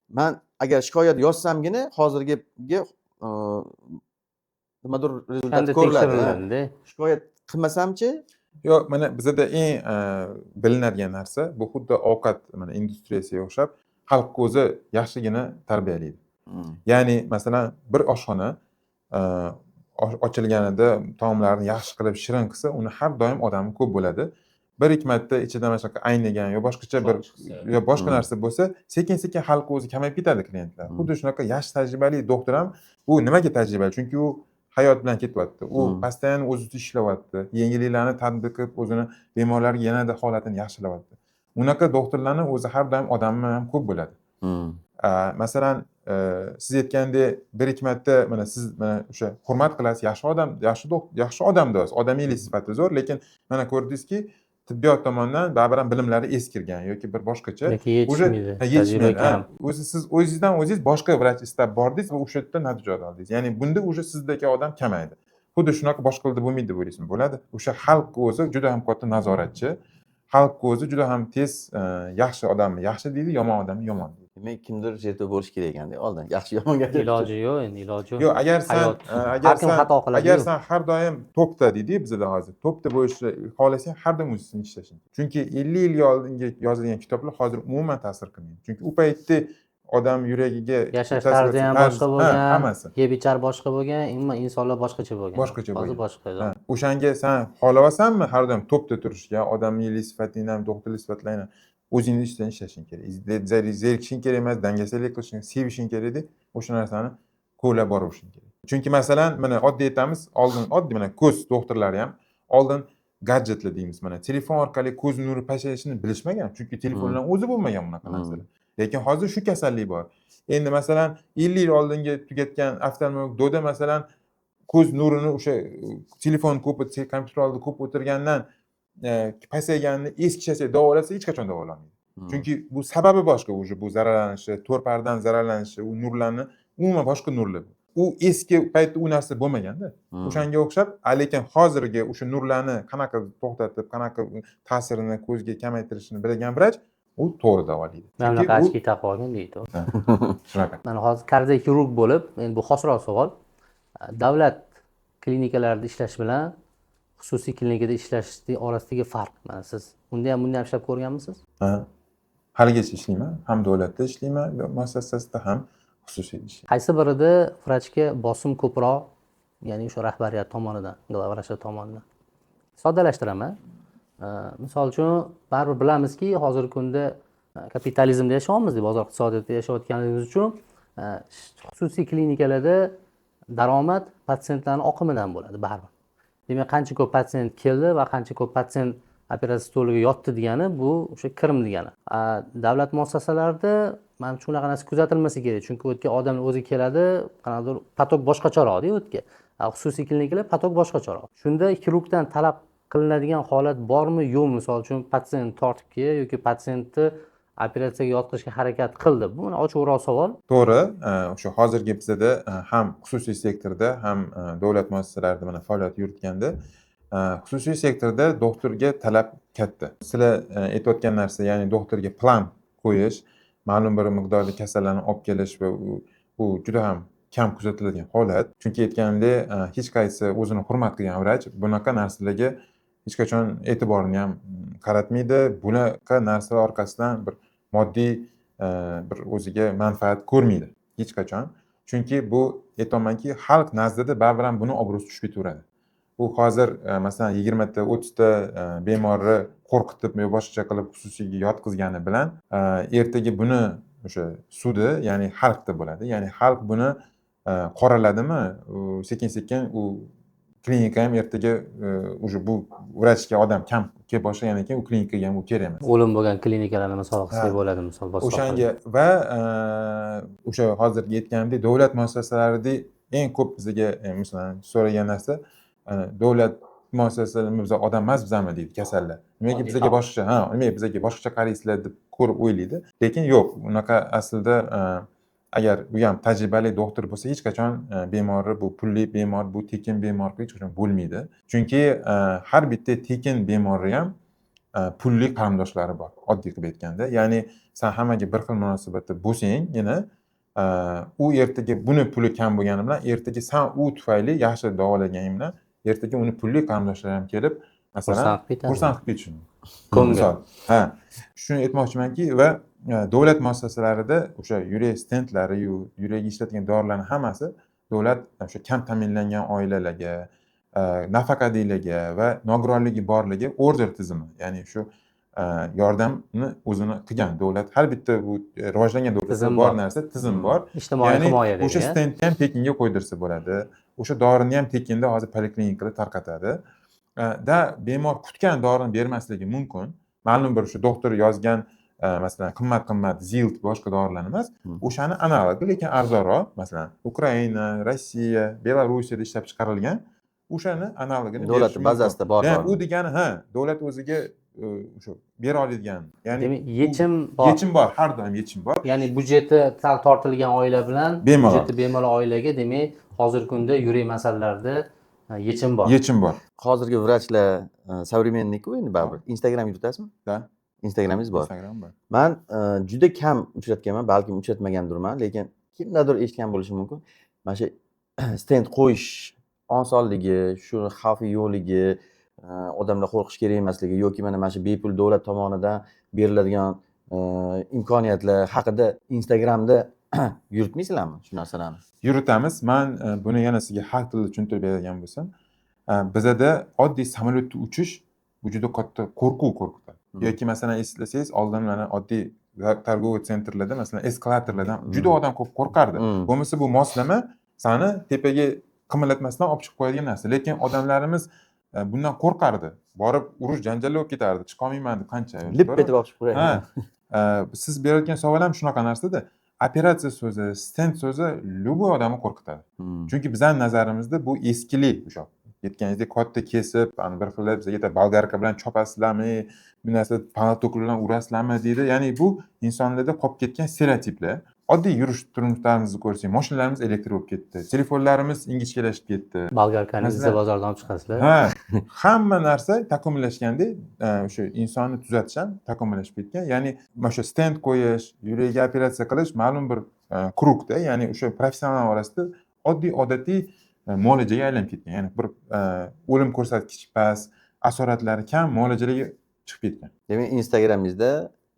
Men agar shikoyat yozsamgina hozirgiga nimadir rezultat ko'riladi. tekshiriladi. Shikoyat qilmasamchi, Yo'q, mana bizada eng bilinadigan narsa bu xuddi ovqat mana industriyasiga o'xshab xalq o'zi yaxshigina tarbiyalaydi. Ya'ni masalan bir oshxona ochilganida taomlarni yaxshi qilib shirin qilsa, uni har doim odami ko'p bo'ladi. Bir ikki marta ichida mana shunaqa aynigan yo boshqacha bir yo boshqa narsa bo'lsa, sekin-sekin xalq o'zi kamayib ketadi klientlar. Xuddi shunaqa yaxshi tajribali doktor ham u nimaga tajribali? Chunki u hayot bilan ketyapti. U pastayan o'zida ishlayapti. Yengilliklarni tadbiq qilib o'zini bemorlarga yanada holatini yaxshilayapti. Unaqa doktorlarni o'zi har doim odami ham ko'p bo'ladi. Masalan, siz aytgandek bir ikki marta mana siz mana o'sha hurmat qilasiz, yaxshi odam deysiz. Odamiylik sifati zo'r, lekin mana ko'rdingizki, tibbiyot tomonidan baribir ham bilimlari eskirgan yoki bir boshqacha Yetishmaydi. O'zi siz o'zingizdan o'zingiz boshqa vrach istab bordingiz va o'sha yerda natija oldingiz. Ya'ni bunda o'sha sizdagi odam kamaydi. Xuddi shunaqa boshqalarda bo'lmaydi deb o'ylaysizmi? Bo'ladi. O'sha xalq o'zi juda ham katta nazoratchi. Xalq o'zi juda ham tez yaxshi odamni yaxshi deydi, yomon odamni yomon deydi. demak kimdir yerda bo'lish kerak ekanda. Oldin yaxshi yomonga Iloji yo'q, endi iloji yo'q. Yo'q, agar Hayot. agar Har kim xato qiladi. agar sen har doim topda deydi bizda hozir. Topda bo'lishni xohlasang har doim o'zingni ishlashing. Chunki 50 yil oldingi yozilgan kitoblar hozir umuman ta'sir qilmaydi. Chunki u paytda odam yuragiga Yashash tarzi ham boshqa bo'lgan, hammasi. yeb ichar boshqa bo'lgan, umuman insonlar boshqacha bo'lgan. Boshqacha Hozir bo'lgan. boshqa. O'shanga sen xohlasanmi har doim topda turishga, odamiylik sifatingni ham, doktorlik sifatlaringni o'zingni ishdan ishlashing kerak. Zerikishing kerak emas, dangasalik qilishing, sevishing kerak edi. O'sha narsani qo'llab borishing kerak. Chunki masalan, mana oddiy aytamiz, oddiy mana ko'z doktorlari ham oldin gadjetlar deymiz mana telefon orqali ko'z nuri pasayishini bilishmagan. Chunki telefonlar o'zi bo'lmagan bunaqa narsalar. Lekin hozir shu kasallik bor. Endi masalan 50 yil oldingi tugatgan oftalmolog do'da masalan ko'z nurini o'sha telefon ko'p, kompyuter oldida ko'p o'tirgandan pasayganini eski davolasa hech qachon davolamaydi. Chunki bu sababi boshqa, o'sha bu zararlanishi, to'rpardan zararlanishi, u nurlarni umuman boshqa nurlar. U eski paytda u narsa bo'lmaganda. O'shanga o'xshab, lekin hozirgi o'sha nurlarni qanaqa to'xtatib, qanaqa ta'sirini ko'zga kamaytirishini bilgan vrach u to'g'ri davolaydi. Mana bunaqa ochki taqib olgan deydi. Shunaqa. Mana hozir kardioxirurg bo'lib, endi bu xosroq savol. Davlat klinikalarida ishlash bilan xususiy klinikada ishlash orasidagi farq. Mana siz unda ham bunday ishlab ko'rganmisiz? Ha. Haligacha ishlayman, ham davlatda ishlayman, muassasasida ham xususiyda ishlayman. Qaysi birida vrachga bosim ko'proq, ya'ni o'sha rahbariyat tomonidan, glavavrachlar tomonidan? Soddalashtiraman. Misol uchun baribir bilamizki, hozirgi kunda kapitalizmda yashayapmiz, bozor iqtisodiyotida yashayotganligimiz uchun xususiy klinikalarda daromad patsientlarni oqimidan bo'ladi baribir. Demak, qancha ko'p patsient keldi va qancha ko'p patsient operatsiya stoliga yotdi degani bu o'sha kirim degani. Davlat muassasalarida mana shunaqa narsa kuzatilmasa kerak, chunki u yerga odam o'zi keladi, qanaqadir patok boshqacharoqda u yerga. Xususiy klinikalar patok boshqacharoq. Shunda xirurgdan talab qilinadigan holat bormi, yo'qmi? Misol uchun patsient tortib keldi yoki patsientni operatsiyaga yotqizishga harakat qildi. Bu ochiqroq savol. To'g'ri, o'sha hozirgi bizada ham xususiy sektorda ham davlat muassasalarida mana faoliyat yuritganda xususiy sektorda doktorga talab katta. Sizlar aytayotgan narsa, ya'ni doktorga plan qo'yish, ma'lum bir miqdorda kasallarni olib kelish va bu juda ham kam kuzatiladigan holat. Chunki aytganimdek, hech qaysi o'zini hurmat qilgan vrach bunaqa narsalarga hech qachon e'tiborini ham qaratmaydi. Bunaqa narsalar orqasidan bir moddiy bir o'ziga manfaat ko'rmaydi hech qachon. Chunki bu aytamanki, xalq nazdida baribir ham buni obro'si tushib ketaveradi. Bu hozir masalan 20 ta 30 ta bemorni qo'rqitib yo boshqacha qilib xususiyga yotqizgani bilan ertaga buni o'sha sudi, ya'ni xalqda bo'ladi. Ya'ni xalq buni qoraladimi, sekin-sekin u klinika ham ertaga уже bu vrachga odam kam kelib boshlagandan keyin u klinikaga ham u kerak emas. O'lim bo'lgan klinikalarni misol qilsak bo'ladi, misol boshqa. O'shanga va o'sha hozirgi aytganimdek davlat muassasalarida eng ko'p bizga masalan so'ragan narsa, davlat muassasalarida biz odam emas bizami deydi kasallar. Nimaga bizga boshqacha, nimaga bizga boshqacha qaraysizlar deb ko'rib o'ylaydi. Lekin yo'q, unaqa aslida agar bu ham tajribali doktor bo'lsa hech qachon bemorni bu pulli bemor, bu tekin bemor hech qachon bo'lmaydi. Chunki har bitta tekin bemorni ham pulli qarindoshlari bor, oddiy qilib aytganda. Ya'ni sen hammaga bir xil munosabatda bo'lsang, yana u ertaga buni puli kam bo'lgani bilan ertaga sen u tufayli yaxshi davolaganing bilan ertaga uni pulli qarindoshlari ham kelib, masalan, xursand qilib ketishi mumkin. Shuni aytmoqchimanki va davlat muassasalarida o'sha yurak stentlari, yurakga ishlatilgan dorilarning hammasi davlat o'sha kam ta'minlangan oilalarga, nafaqadiylarga va nogironligi borlarga order tizimi, ya'ni shu yordamni o'zini qilgan davlat. Har bitta bu rivojlangan davlatda bor narsa, tizim bor. Ijtimoiy himoya degan. O'sha stendni ham tekinga qo'ydirsa bo'ladi. O'sha dorini ham tekinda hozir poliklinikada tarqatadi. Da bemor kutgan dorini bermasligi mumkin. Ma'lum bir o'sha doktor yozgan masalan qimmat zilt boshqa dorilar emas, o'shani analogi lekin arzonroq, masalan Ukraina, Rossiya, Belarusiyada ishlab chiqarilgan o'shani analogini davlat bazasida bor. U degani davlat o'ziga o'sha bera oladigan. Ya'ni demak, yechim bor, har doim yechim bor. Ya'ni budjeti sal tortilgan oila bilan budjeti bemalol oilaga, demak, hozirgi kunda yurak masalalarida yechim bor. Yechim bor. Hozirgi vrachlar современник-ku endi baribir. Instagram yuritasizmi? Da. Instagramingiz bor. Instagram bor. Men juda kam uchratganman, balki uchratmagandirman, lekin kimdadir eshitgan bo'lishim mumkin. Mana shu stend qo'yish osonligi, shu xavfi yo'qligi, odamlar qo'rqish kerak emasligi yoki mana shu bepul davlat tomonidan beriladigan imkoniyatlar haqida Instagramda yuritmaysizlarmi shu narsalarni? Yuritamiz. Men buni yana sizga xalq tilida tushuntirib beradigan bo'lsam, bizada oddiy samolyotda uchish bu juda katta qo'rquv qo'rqitadi. Yoki masalan eslasangiz, oldin mana oddiy торговый sentrlarda, masalan eskalatorlardan juda odam ko'p qo'rqardi. Bo'lmasa bu moslama seni tepaga qimirlatmasdan olib chiqib qo'yadigan narsa. Lekin odamlarimiz bundan qo'rqardi. Borib urush janjallar bo'lib ketardi. Chiqolmayman deb qancha. Lip etib olib chiqib qo'yadi. Siz berayotgan savol ham shunaqa narsada. Operatsiya so'zi, stent so'zi любой odamni qo'rqitadi. Chunki bizning nazarimizda bu eskilik o'sha. Aytganingizdek katta kesib, bir xillar bizga aytadi, bolgarka bilan chopasizlarmi, bu narsa palatok bilan urasizlarmi deydi. Ya'ni bu insonlarda qolib ketgan stereotiplar. Oddiy yurish turmushlarimizni ko'rsak, mashinalarimiz elektr bo'lib ketdi, telefonlarimiz ingichkalashib ketdi. Bolgarkangizni bozordan olib chiqasizlar. Hamma narsa takomillashganda o'sha insonni tuzatish ham takomillashib ketgan. Ya'ni mana shu stent qo'yish, yurakga operatsiya qilish ma'lum bir krugda, ya'ni o'sha professionallar orasida oddiy muolajaga aylanib ketgan. Ya'ni bir o'lim ko'rsatkichi past, asoratlari kam muolajalarga chiqib ketgan. Demak, Instagramingizda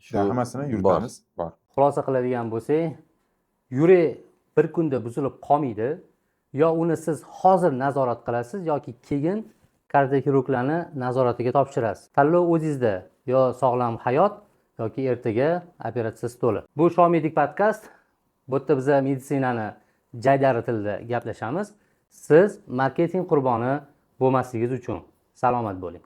shu hammasini yuritamiz, bor. Xulosa qiladigan bo'lsak, yurak bir kunda buzilib qolmaydi. Yo uni siz hozir nazorat qilasiz yoki keyin kardioxirurglarni nazoratiga topshirasiz. Tanlov o'zingizda. Yo sog'lom hayot yoki ertaga operatsiya stoli. Bu Shomedik podkast. Bu yerda biz meditsinani jaydari tilida gaplashamiz. Siz marketing qurboni bo'lmasligingiz uchun salomat bo'ling.